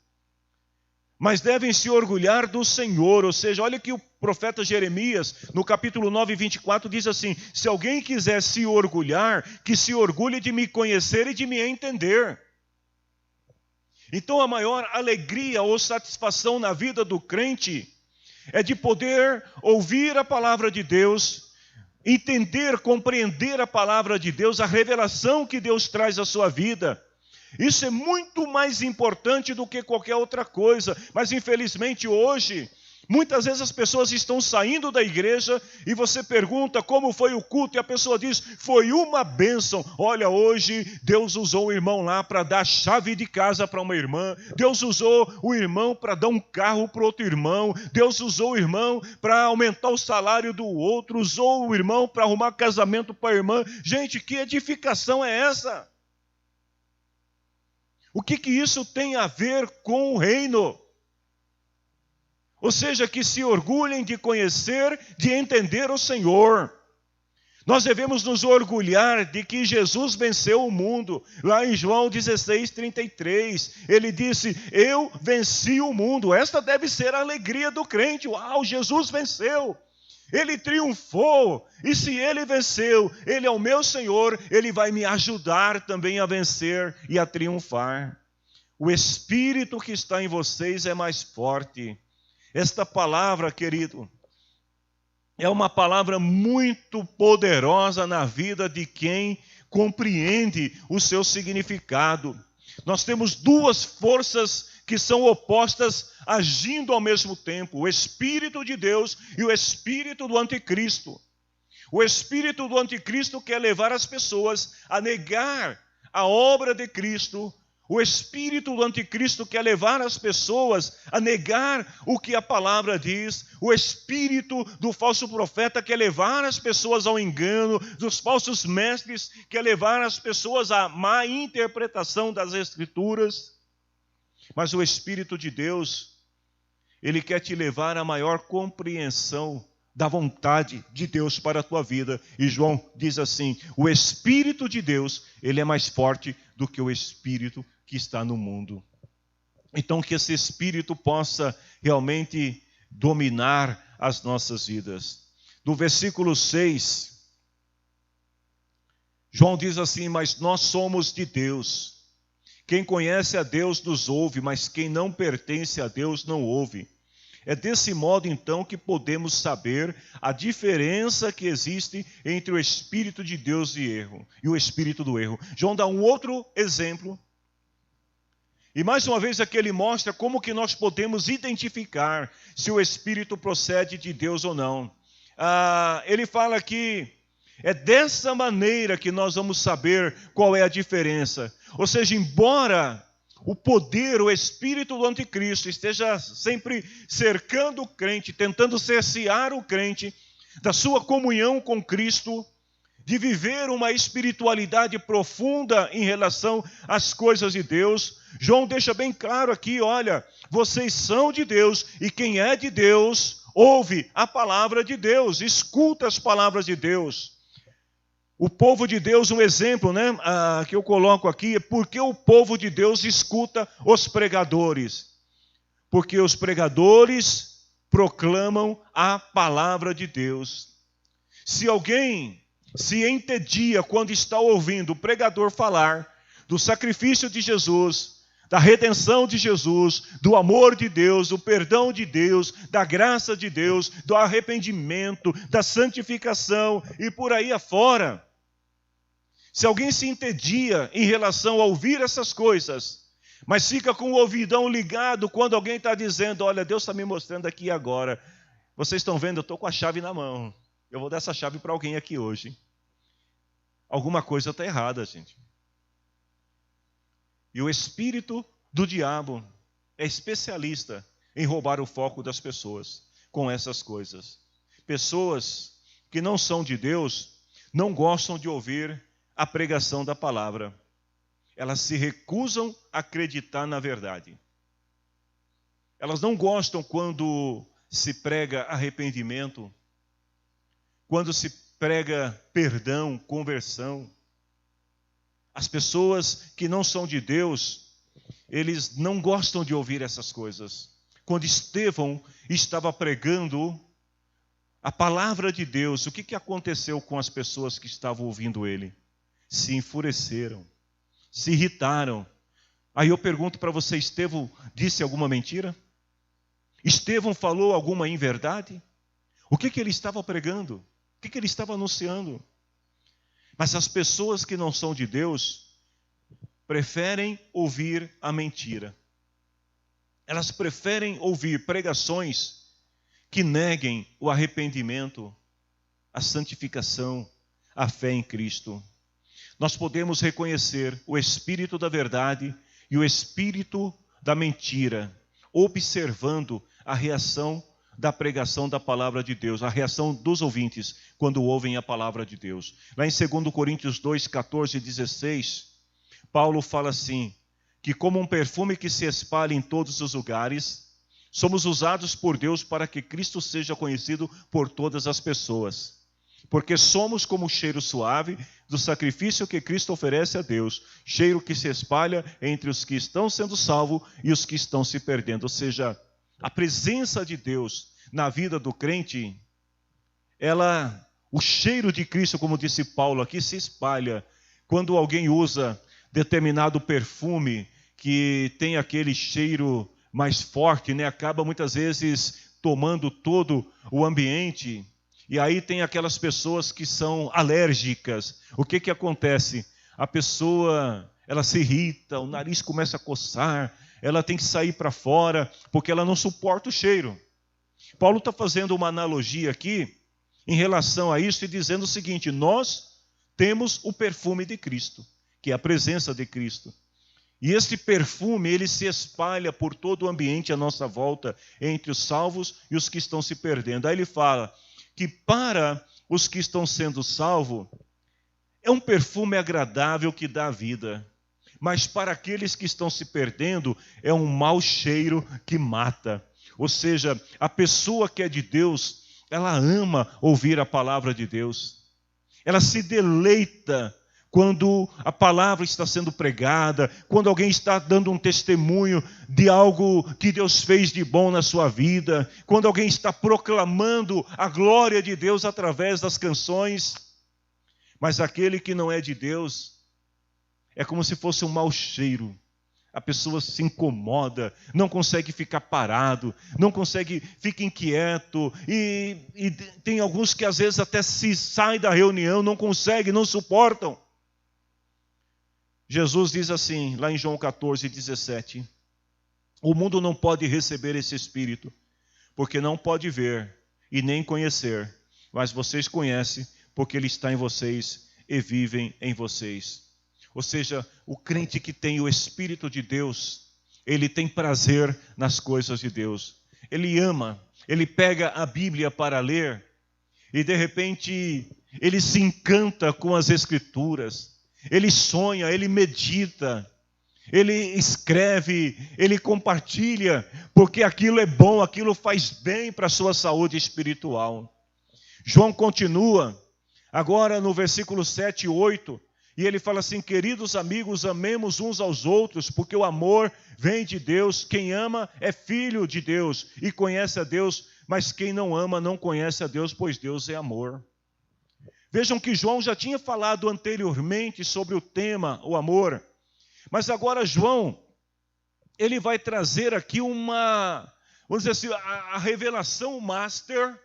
mas devem se orgulhar do Senhor. Ou seja, olha que o profeta Jeremias, no capítulo 9, 24, diz assim: se alguém quiser se orgulhar, que se orgulhe de me conhecer e de me entender. Então a maior alegria ou satisfação na vida do crente é de poder ouvir a palavra de Deus, entender, compreender a palavra de Deus, a revelação que Deus traz à sua vida. Isso é muito mais importante do que qualquer outra coisa. Mas infelizmente hoje, muitas vezes as pessoas estão saindo da igreja e você pergunta como foi o culto e a pessoa diz: foi uma bênção. Olha, hoje Deus usou o irmão lá para dar chave de casa para uma irmã, Deus usou o irmão para dar um carro para outro irmão, Deus usou o irmão para aumentar o salário do outro, usou o irmão para arrumar casamento para a irmã. Gente, que edificação é essa? O que isso tem a ver com o reino? Ou seja, que se orgulhem de conhecer, de entender o Senhor. Nós devemos nos orgulhar de que Jesus venceu o mundo. Lá em João 16, 33, ele disse: eu venci o mundo. Esta deve ser a alegria do crente. Uau, Jesus venceu. Ele triunfou. E se ele venceu, ele é o meu Senhor, ele vai me ajudar também a vencer e a triunfar. O Espírito que está em vocês é mais forte. Esta palavra, querido, é uma palavra muito poderosa na vida de quem compreende o seu significado. Nós temos duas forças que são opostas agindo ao mesmo tempo: o Espírito de Deus e o Espírito do Anticristo. O Espírito do Anticristo quer levar as pessoas a negar a obra de Cristo. O Espírito do Anticristo quer levar as pessoas a negar o que a palavra diz. O Espírito do falso profeta quer levar as pessoas ao engano. Dos falsos mestres quer levar as pessoas à má interpretação das Escrituras. Mas o Espírito de Deus, ele quer te levar à maior compreensão da vontade de Deus para a tua vida. E João diz assim: o Espírito de Deus, ele é mais forte do que o Espírito que está no mundo. Então que esse Espírito possa realmente dominar as nossas vidas. No versículo 6, João diz assim: mas nós somos de Deus. Quem conhece a Deus nos ouve, mas quem não pertence a Deus não ouve. É desse modo, então, que podemos saber a diferença que existe entre o Espírito de Deus e o Espírito do erro. João dá um outro exemplo. E mais uma vez aqui ele mostra como que nós podemos identificar se o Espírito procede de Deus ou não. Ele fala que é dessa maneira que nós vamos saber qual é a diferença. Ou seja, embora o poder, o espírito do anticristo esteja sempre cercando o crente, tentando cercear o crente da sua comunhão com Cristo, de viver uma espiritualidade profunda em relação às coisas de Deus, João deixa bem claro aqui, olha, vocês são de Deus, e quem é de Deus, ouve a palavra de Deus, escuta as palavras de Deus. O povo de Deus, um exemplo, que eu coloco aqui, é porque o povo de Deus escuta os pregadores. Porque os pregadores proclamam a palavra de Deus. Se alguém se entedia quando está ouvindo o pregador falar do sacrifício de Jesus, da redenção de Jesus, do amor de Deus, do perdão de Deus, da graça de Deus, do arrependimento, da santificação e por aí afora, se alguém se entedia em relação a ouvir essas coisas, mas fica com o ouvidão ligado quando alguém está dizendo, olha, Deus está me mostrando aqui agora. Vocês estão vendo, eu estou com a chave na mão. Eu vou dar essa chave para alguém aqui hoje. Alguma coisa está errada, gente. E o espírito do diabo é especialista em roubar o foco das pessoas com essas coisas. Pessoas que não são de Deus não gostam de ouvir a pregação da palavra. Elas se recusam a acreditar na verdade. Elas não gostam quando se prega arrependimento, quando se prega perdão, conversão. As pessoas que não são de Deus, eles não gostam de ouvir essas coisas. Quando Estevão estava pregando a palavra de Deus, o que aconteceu com as pessoas que estavam ouvindo ele? Se enfureceram, se irritaram. Aí eu pergunto para você, Estevão disse alguma mentira? Estevão falou alguma inverdade? O que ele estava pregando? O que ele estava anunciando? Mas as pessoas que não são de Deus preferem ouvir a mentira. Elas preferem ouvir pregações que neguem o arrependimento, a santificação, a fé em Cristo. Nós podemos reconhecer o espírito da verdade e o espírito da mentira, observando a reação da pregação da palavra de Deus, a reação dos ouvintes quando ouvem a palavra de Deus. Lá em 2 Coríntios 2, 14 e 16, Paulo fala assim, que como um perfume que se espalha em todos os lugares, somos usados por Deus para que Cristo seja conhecido por todas as pessoas. Porque somos como o cheiro suave do sacrifício que Cristo oferece a Deus, cheiro que se espalha entre os que estão sendo salvos e os que estão se perdendo. Ou seja, a presença de Deus na vida do crente, o cheiro de Cristo, como disse Paulo aqui, se espalha. Quando alguém usa determinado perfume que tem aquele cheiro mais forte, acaba muitas vezes tomando todo o ambiente. E aí tem aquelas pessoas que são alérgicas. O que acontece? A pessoa, ela se irrita, o nariz começa a coçar, ela tem que sair para fora, porque ela não suporta o cheiro. Paulo está fazendo uma analogia aqui, em relação a isso, e dizendo o seguinte, nós temos o perfume de Cristo, que é a presença de Cristo. E este perfume, ele se espalha por todo o ambiente à nossa volta, entre os salvos e os que estão se perdendo. Aí ele fala que para os que estão sendo salvos, é um perfume agradável que dá vida. Mas para aqueles que estão se perdendo, é um mau cheiro que mata. Ou seja, a pessoa que é de Deus, ela ama ouvir a palavra de Deus. Ela se deleita quando a palavra está sendo pregada, quando alguém está dando um testemunho de algo que Deus fez de bom na sua vida, quando alguém está proclamando a glória de Deus através das canções. Mas aquele que não é de Deus, é como se fosse um mau cheiro. a pessoa se incomoda, não consegue ficar parado, não consegue, fica inquieto, e tem alguns que às vezes até se saem da reunião, não conseguem, não suportam. Jesus diz assim, lá em João 14:17, o mundo não pode receber esse Espírito, porque não pode ver e nem conhecer, mas vocês conhecem, porque Ele está em vocês e vivem em vocês. Ou seja, o crente que tem o Espírito de Deus, ele tem prazer nas coisas de Deus. Ele ama, ele pega a Bíblia para ler e de repente ele se encanta com as Escrituras. Ele sonha, ele medita, ele escreve, ele compartilha, porque aquilo é bom, aquilo faz bem para a sua saúde espiritual. João continua, agora no versículo 7 e 8, e ele fala assim: queridos amigos, amemos uns aos outros, porque o amor vem de Deus. Quem ama é filho de Deus e conhece a Deus, mas quem não ama não conhece a Deus, pois Deus é amor. Vejam que João já tinha falado anteriormente sobre o tema, o amor. Mas agora João, ele vai trazer aqui vamos dizer assim, a revelação master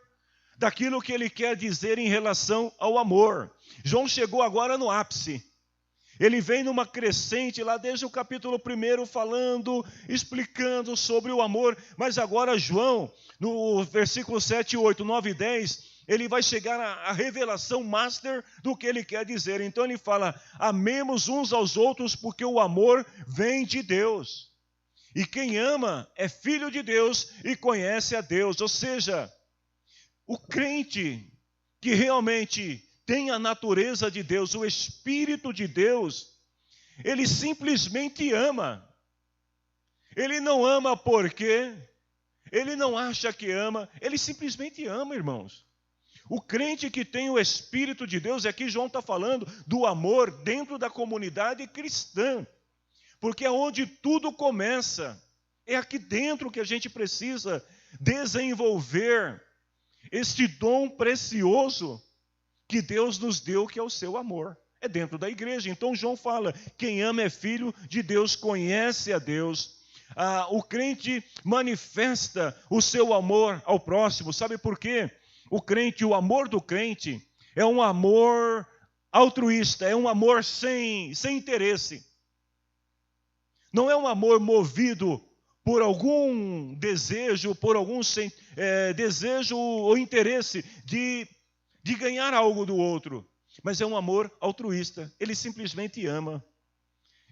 daquilo que ele quer dizer em relação ao amor. João chegou agora no ápice. Ele vem numa crescente lá desde o capítulo 1 falando, explicando sobre o amor. Mas agora João, no versículo 7, 8, 9 e 10, ele vai chegar à revelação master do que ele quer dizer. Então ele fala, amemos uns aos outros porque o amor vem de Deus. E quem ama é filho de Deus e conhece a Deus. Ou seja, o crente que realmente tem a natureza de Deus, o Espírito de Deus, ele simplesmente ama. Ele não ama porque ele não acha que ama, ele simplesmente ama, irmãos. O crente que tem o Espírito de Deus, aqui João está falando do amor dentro da comunidade cristã, porque é onde tudo começa, é aqui dentro que a gente precisa desenvolver este dom precioso que Deus nos deu, que é o seu amor. É dentro da igreja. Então João fala, quem ama é filho de Deus, conhece a Deus. O crente manifesta o seu amor ao próximo. Sabe por quê? O amor do crente é um amor altruísta, é um amor sem interesse. Não é um amor movido por algum desejo, desejo ou interesse de ganhar algo do outro, mas é um amor altruísta. Ele simplesmente ama.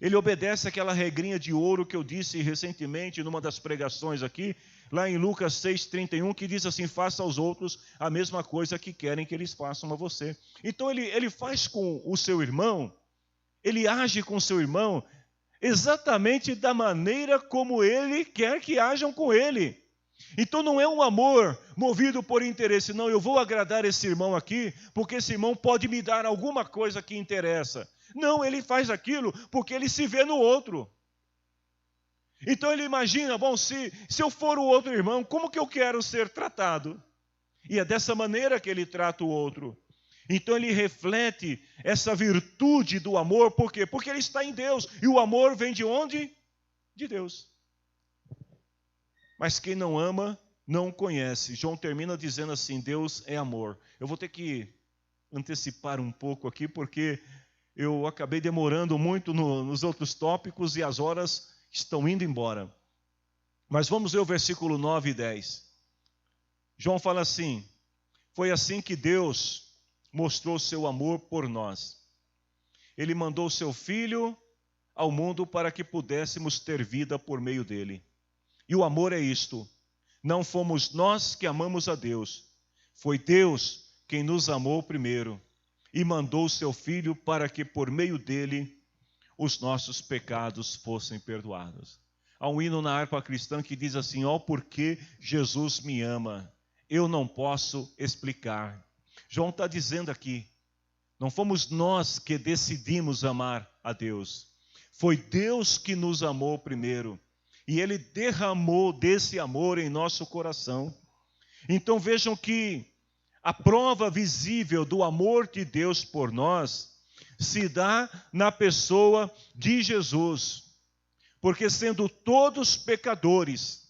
Ele obedece àquela regrinha de ouro que eu disse recentemente numa das pregações aqui, lá em Lucas 6:31, que diz assim, faça aos outros a mesma coisa que querem que eles façam a você. Então ele faz com o seu irmão, ele age com o seu irmão exatamente da maneira como ele quer que hajam com ele. Então não é um amor movido por interesse, não, eu vou agradar esse irmão aqui, porque esse irmão pode me dar alguma coisa que interessa. Não, ele faz aquilo porque ele se vê no outro. Então ele imagina, bom, se eu for o outro irmão, como que eu quero ser tratado? E é dessa maneira que ele trata o outro. Então ele reflete essa virtude do amor, por quê? Porque ele está em Deus, e o amor vem de onde? De Deus. Mas quem não ama, não conhece. João termina dizendo assim, Deus é amor. Eu vou ter que antecipar um pouco aqui, porque eu acabei demorando muito nos outros tópicos e as horas estão indo embora. Mas vamos ver o versículo 9 e 10. João fala assim, foi assim que Deus mostrou seu amor por nós. Ele mandou seu Filho ao mundo para que pudéssemos ter vida por meio dele. E o amor é isto, não fomos nós que amamos a Deus, foi Deus quem nos amou primeiro e mandou o seu Filho para que por meio dele os nossos pecados fossem perdoados. Há um hino na harpa cristã que diz assim, ó, porque Jesus me ama, eu não posso explicar. João está dizendo aqui, não fomos nós que decidimos amar a Deus, foi Deus que nos amou primeiro. E Ele derramou desse amor em nosso coração. Então vejam que a prova visível do amor de Deus por nós se dá na pessoa de Jesus. porque sendo todos pecadores,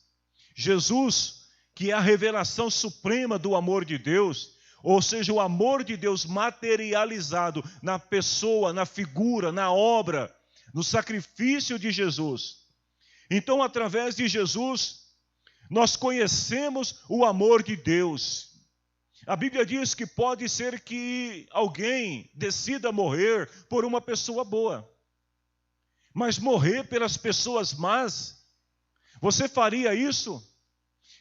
Jesus, que é a revelação suprema do amor de Deus, ou seja, o amor de Deus materializado na pessoa, na figura, na obra, no sacrifício de Jesus. Então, através de Jesus, nós conhecemos o amor de Deus. A Bíblia diz que pode ser que alguém decida morrer por uma pessoa boa, mas morrer pelas pessoas más, você faria isso?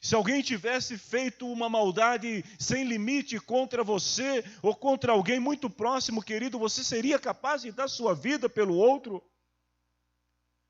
Se alguém tivesse feito uma maldade sem limite contra você ou contra alguém muito próximo, querido, você seria capaz de dar sua vida pelo outro?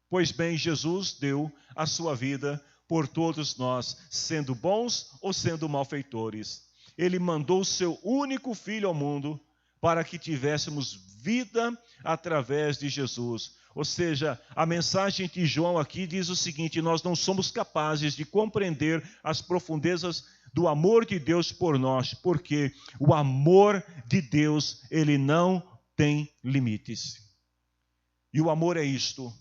Pois bem, Jesus deu a sua vida por todos nós, sendo bons ou sendo malfeitores. Ele mandou o seu único Filho ao mundo para que tivéssemos vida através de Jesus. Ou seja, a mensagem de João aqui diz o seguinte: nós não somos capazes de compreender as profundezas do amor de Deus por nós, porque o amor de Deus, ele não tem limites. E o amor é isto: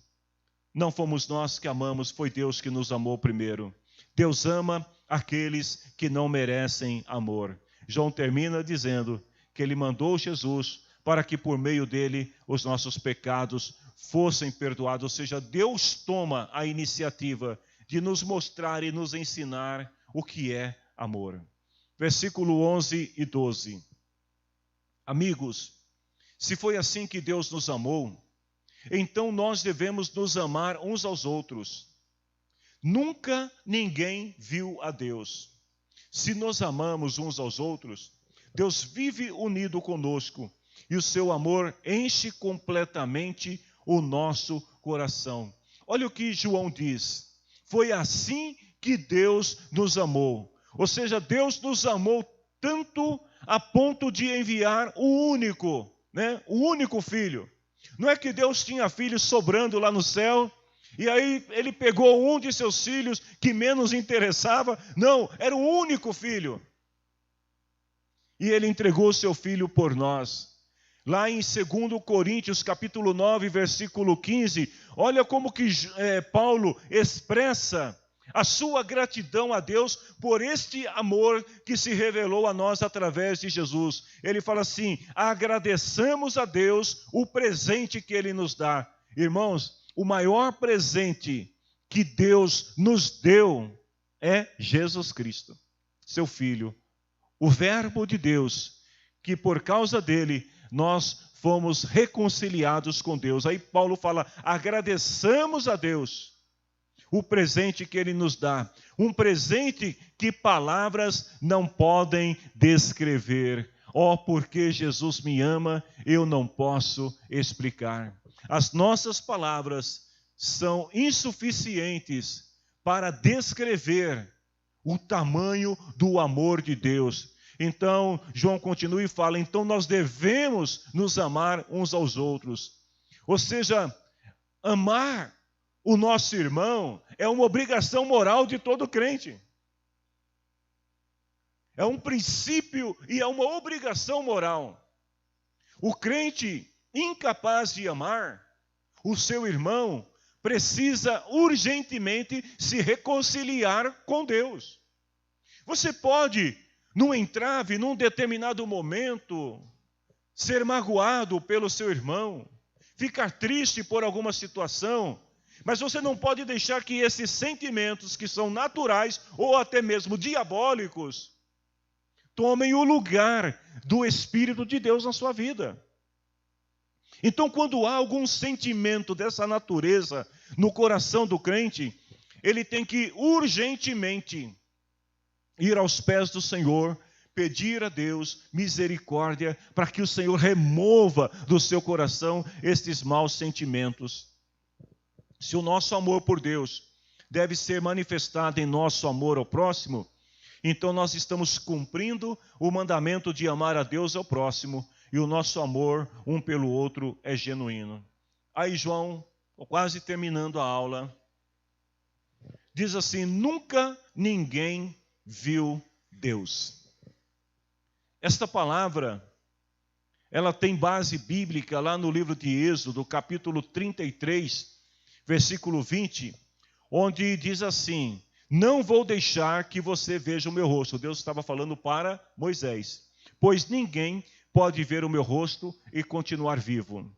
não fomos nós que amamos, foi Deus que nos amou primeiro. Deus ama aqueles que não merecem amor. João termina dizendo que ele mandou Jesus para que por meio dele os nossos pecados fossem perdoados. Ou seja, Deus toma a iniciativa de nos mostrar e nos ensinar o que é amor. Versículo 11 e 12. Amigos, se foi assim que Deus nos amou, então nós devemos nos amar uns aos outros. Nunca ninguém viu a Deus. Se nos amamos uns aos outros, Deus vive unido conosco e o seu amor enche completamente o nosso coração. Olha o que João diz: foi assim que Deus nos amou. Ou seja, Deus nos amou tanto a ponto de enviar o único filho. Não é que Deus tinha filhos sobrando lá no céu, e aí ele pegou um de seus filhos que menos interessava. Não, era o único filho. E ele entregou o seu filho por nós. Lá em 2 Coríntios, capítulo 9, versículo 15, olha como que Paulo expressa a sua gratidão a Deus por este amor que se revelou a nós através de Jesus. Ele fala assim: agradeçamos a Deus o presente que Ele nos dá. Irmãos, o maior presente que Deus nos deu é Jesus Cristo, seu Filho, o Verbo de Deus, que por causa dele nós fomos reconciliados com Deus. Aí Paulo fala: agradeçamos a Deus o presente que Ele nos dá, um presente que palavras não podem descrever. Oh, porque Jesus me ama, eu não posso explicar. As nossas palavras são insuficientes para descrever o tamanho do amor de Deus. Então, João continua e fala: então nós devemos nos amar uns aos outros. Ou seja, amar o nosso irmão é uma obrigação moral de todo crente. É um princípio e é uma obrigação moral. O crente incapaz de amar o seu irmão precisa urgentemente se reconciliar com Deus. Você pode, num entrave, num determinado momento, ser magoado pelo seu irmão, ficar triste por alguma situação, mas você não pode deixar que esses sentimentos que são naturais ou até mesmo diabólicos tomem o lugar do Espírito de Deus na sua vida. Então, quando há algum sentimento dessa natureza no coração do crente, ele tem que urgentemente ir aos pés do Senhor, pedir a Deus misericórdia para que o Senhor remova do seu coração estes maus sentimentos. Se o nosso amor por Deus deve ser manifestado em nosso amor ao próximo, então nós estamos cumprindo o mandamento de amar a Deus e ao próximo, e o nosso amor um pelo outro é genuíno. Aí João, quase terminando a aula, diz assim: nunca ninguém viu Deus. Esta palavra, ela tem base bíblica lá no livro de Êxodo, capítulo 33, versículo 20, onde diz assim: não vou deixar que você veja o meu rosto. Deus estava falando para Moisés. Pois ninguém pode ver o meu rosto e continuar vivo.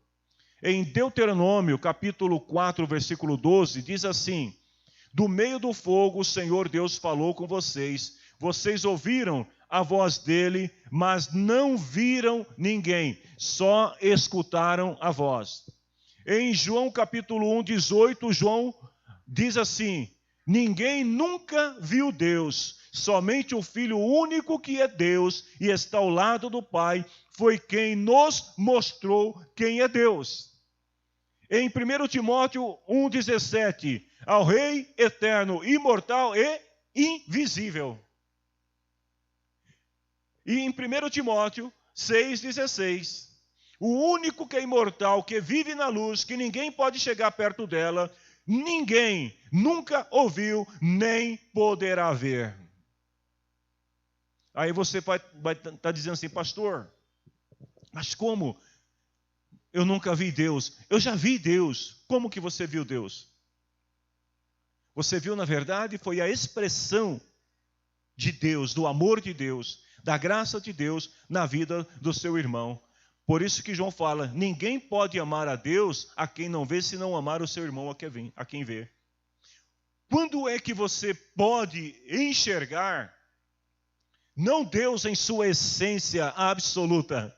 Em Deuteronômio, capítulo 4, versículo 12, diz assim: do meio do fogo o Senhor Deus falou com vocês. Vocês ouviram a voz dele, mas não viram ninguém, só escutaram a voz. Em João capítulo 1, 18, João diz assim: ninguém nunca viu Deus, somente o Filho único que é Deus e está ao lado do Pai, foi quem nos mostrou quem é Deus. Em 1 Timóteo 1,17, ao Rei eterno, imortal e invisível. E em 1 Timóteo 6,16, o único que é imortal, que vive na luz, que ninguém pode chegar perto dela, ninguém nunca ouviu, nem poderá ver. Aí você vai estar dizendo assim: pastor, mas como? Eu nunca vi Deus. Eu já vi Deus. Como que você viu Deus? Você viu, na verdade, foi a expressão de Deus, do amor de Deus, da graça de Deus na vida do seu irmão. Por isso que João fala: ninguém pode amar a Deus a quem não vê, se não amar o seu irmão a quem vê. Quando é que você pode enxergar, não Deus em sua essência absoluta,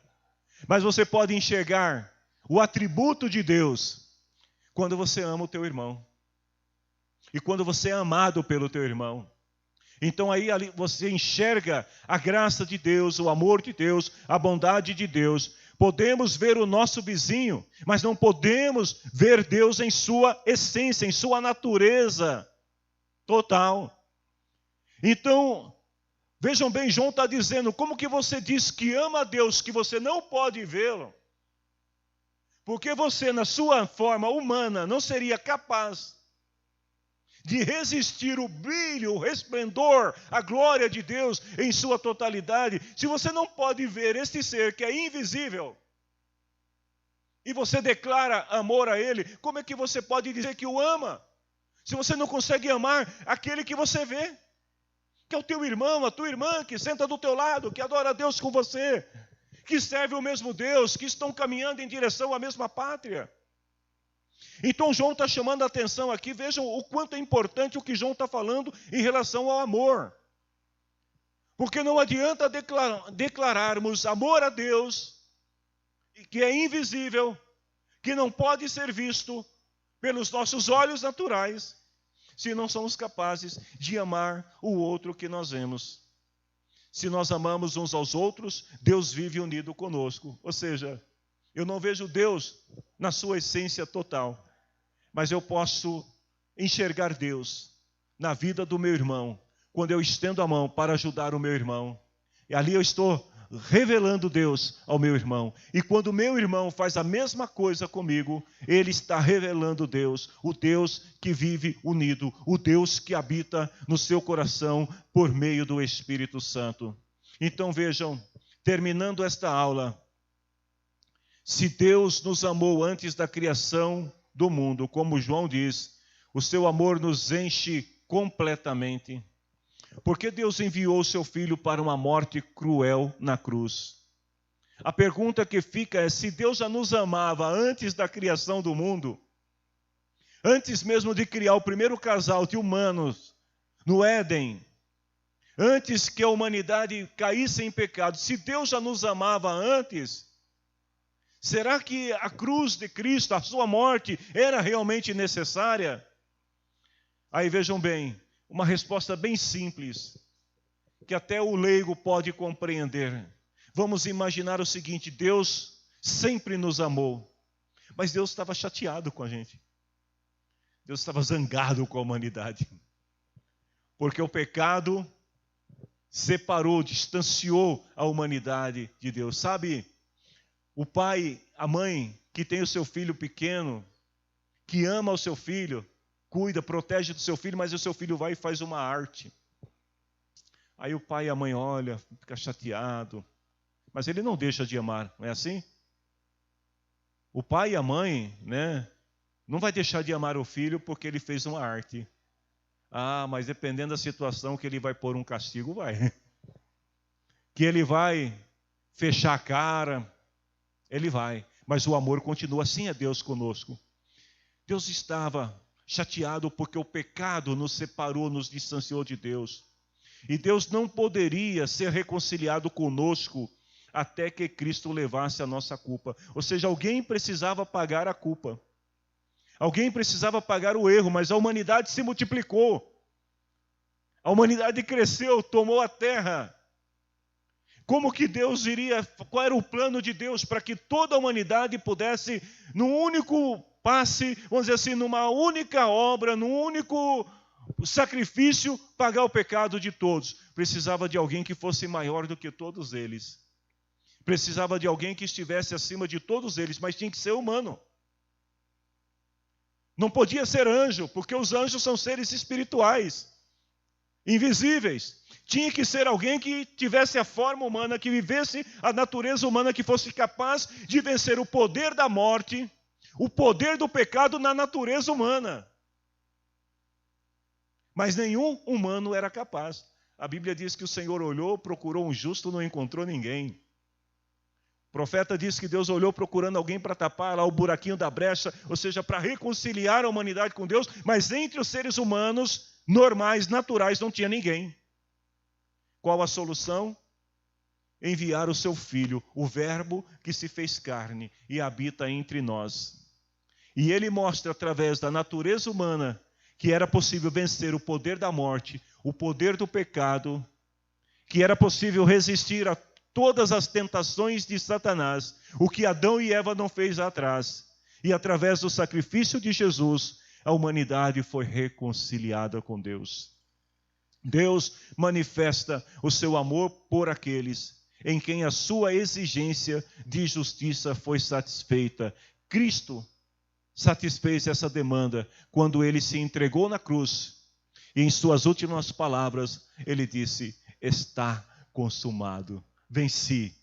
mas você pode enxergar o atributo de Deus quando você ama o teu irmão e quando você é amado pelo teu irmão. Então aí ali você enxerga a graça de Deus, o amor de Deus, a bondade de Deus. Podemos ver o nosso vizinho, mas não podemos ver Deus em sua essência, em sua natureza total. Então, vejam bem, João está dizendo: como que você diz que ama a Deus, que você não pode vê-lo? Porque você, na sua forma humana, não seria capaz de resistir o brilho, o resplendor, a glória de Deus em sua totalidade. Se você não pode ver este ser que é invisível, e você declara amor a Ele, como é que você pode dizer que o ama? Se você não consegue amar aquele que você vê, que é o teu irmão, a tua irmã, que senta do teu lado, que adora a Deus com você, que serve o mesmo Deus, que estão caminhando em direção à mesma pátria. Então João está chamando a atenção aqui, vejam o quanto é importante o que João está falando em relação ao amor. Porque não adianta declararmos amor a Deus, que é invisível, que não pode ser visto pelos nossos olhos naturais, se não somos capazes de amar o outro que nós vemos. Se nós amamos uns aos outros, Deus vive unido conosco. Ou seja, eu não vejo Deus na sua essência total, mas eu posso enxergar Deus na vida do meu irmão, quando eu estendo a mão para ajudar o meu irmão. E ali eu estou revelando Deus ao meu irmão. E quando o meu irmão faz a mesma coisa comigo, ele está revelando Deus, o Deus que vive unido, o Deus que habita no seu coração por meio do Espírito Santo. Então vejam, terminando esta aula, se Deus nos amou antes da criação do mundo, como João diz, o seu amor nos enche completamente. Porque Deus enviou o seu Filho para uma morte cruel na cruz. A pergunta que fica é: se Deus já nos amava antes da criação do mundo, antes mesmo de criar o primeiro casal de humanos no Éden, antes que a humanidade caísse em pecado, se Deus já nos amava antes, será que a cruz de Cristo, a sua morte, era realmente necessária? Aí vejam bem, uma resposta bem simples, que até o leigo pode compreender. Vamos imaginar o seguinte: Deus sempre nos amou, mas Deus estava chateado com a gente. Deus estava zangado com a humanidade, porque o pecado separou, distanciou a humanidade de Deus. Sabe, o pai, a mãe que tem o seu filho pequeno, que ama o seu filho, cuida, protege do seu filho, mas o seu filho vai e faz uma arte. Aí o pai e a mãe olham, fica chateado, mas ele não deixa de amar, não é assim? O pai e a mãe, né, Não vai deixar de amar o filho porque ele fez uma arte. Ah, mas dependendo da situação que ele vai pôr um castigo, vai. Que ele vai fechar a cara, ele vai. Mas o amor continua. Assim é Deus conosco. Deus estava chateado porque o pecado nos separou, nos distanciou de Deus. E Deus não poderia ser reconciliado conosco até que Cristo levasse a nossa culpa. Ou seja, alguém precisava pagar a culpa. Alguém precisava pagar o erro, mas a humanidade se multiplicou. A humanidade cresceu, tomou a terra. Como que Deus iria, qual era o plano de Deus para que toda a humanidade pudesse, num único passe, vamos dizer assim, numa única obra, num único sacrifício, pagar o pecado de todos? Precisava de alguém que fosse maior do que todos eles. Precisava de alguém que estivesse acima de todos eles, mas tinha que ser humano. Não podia ser anjo, porque os anjos são seres espirituais, invisíveis. Tinha que ser alguém que tivesse a forma humana, que vivesse a natureza humana, que fosse capaz de vencer o poder da morte, o poder do pecado na natureza humana. Mas nenhum humano era capaz. A Bíblia diz que o Senhor olhou, procurou um justo, não encontrou ninguém. O profeta diz que Deus olhou procurando alguém para tapar lá o buraquinho da brecha, ou seja, para reconciliar a humanidade com Deus, mas entre os seres humanos normais, naturais, não tinha ninguém. Qual a solução? Enviar o seu Filho, o Verbo que se fez carne e habita entre nós. E ele mostra através da natureza humana que era possível vencer o poder da morte, o poder do pecado, que era possível resistir a todas as tentações de Satanás, o que Adão e Eva não fez atrás. E através do sacrifício de Jesus, a humanidade foi reconciliada com Deus. Deus manifesta o seu amor por aqueles em quem a sua exigência de justiça foi satisfeita. Cristo satisfez essa demanda quando ele se entregou na cruz. E em suas últimas palavras, ele disse: está consumado. Venci.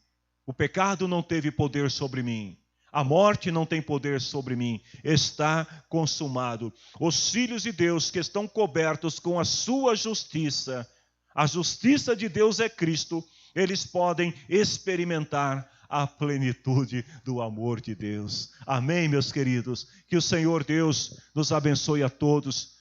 O pecado não teve poder sobre mim. A morte não tem poder sobre mim. Está consumado. Os filhos de Deus que estão cobertos com a sua justiça, a justiça de Deus é Cristo, eles podem experimentar a plenitude do amor de Deus. Amém, meus queridos? Que o Senhor Deus nos abençoe a todos.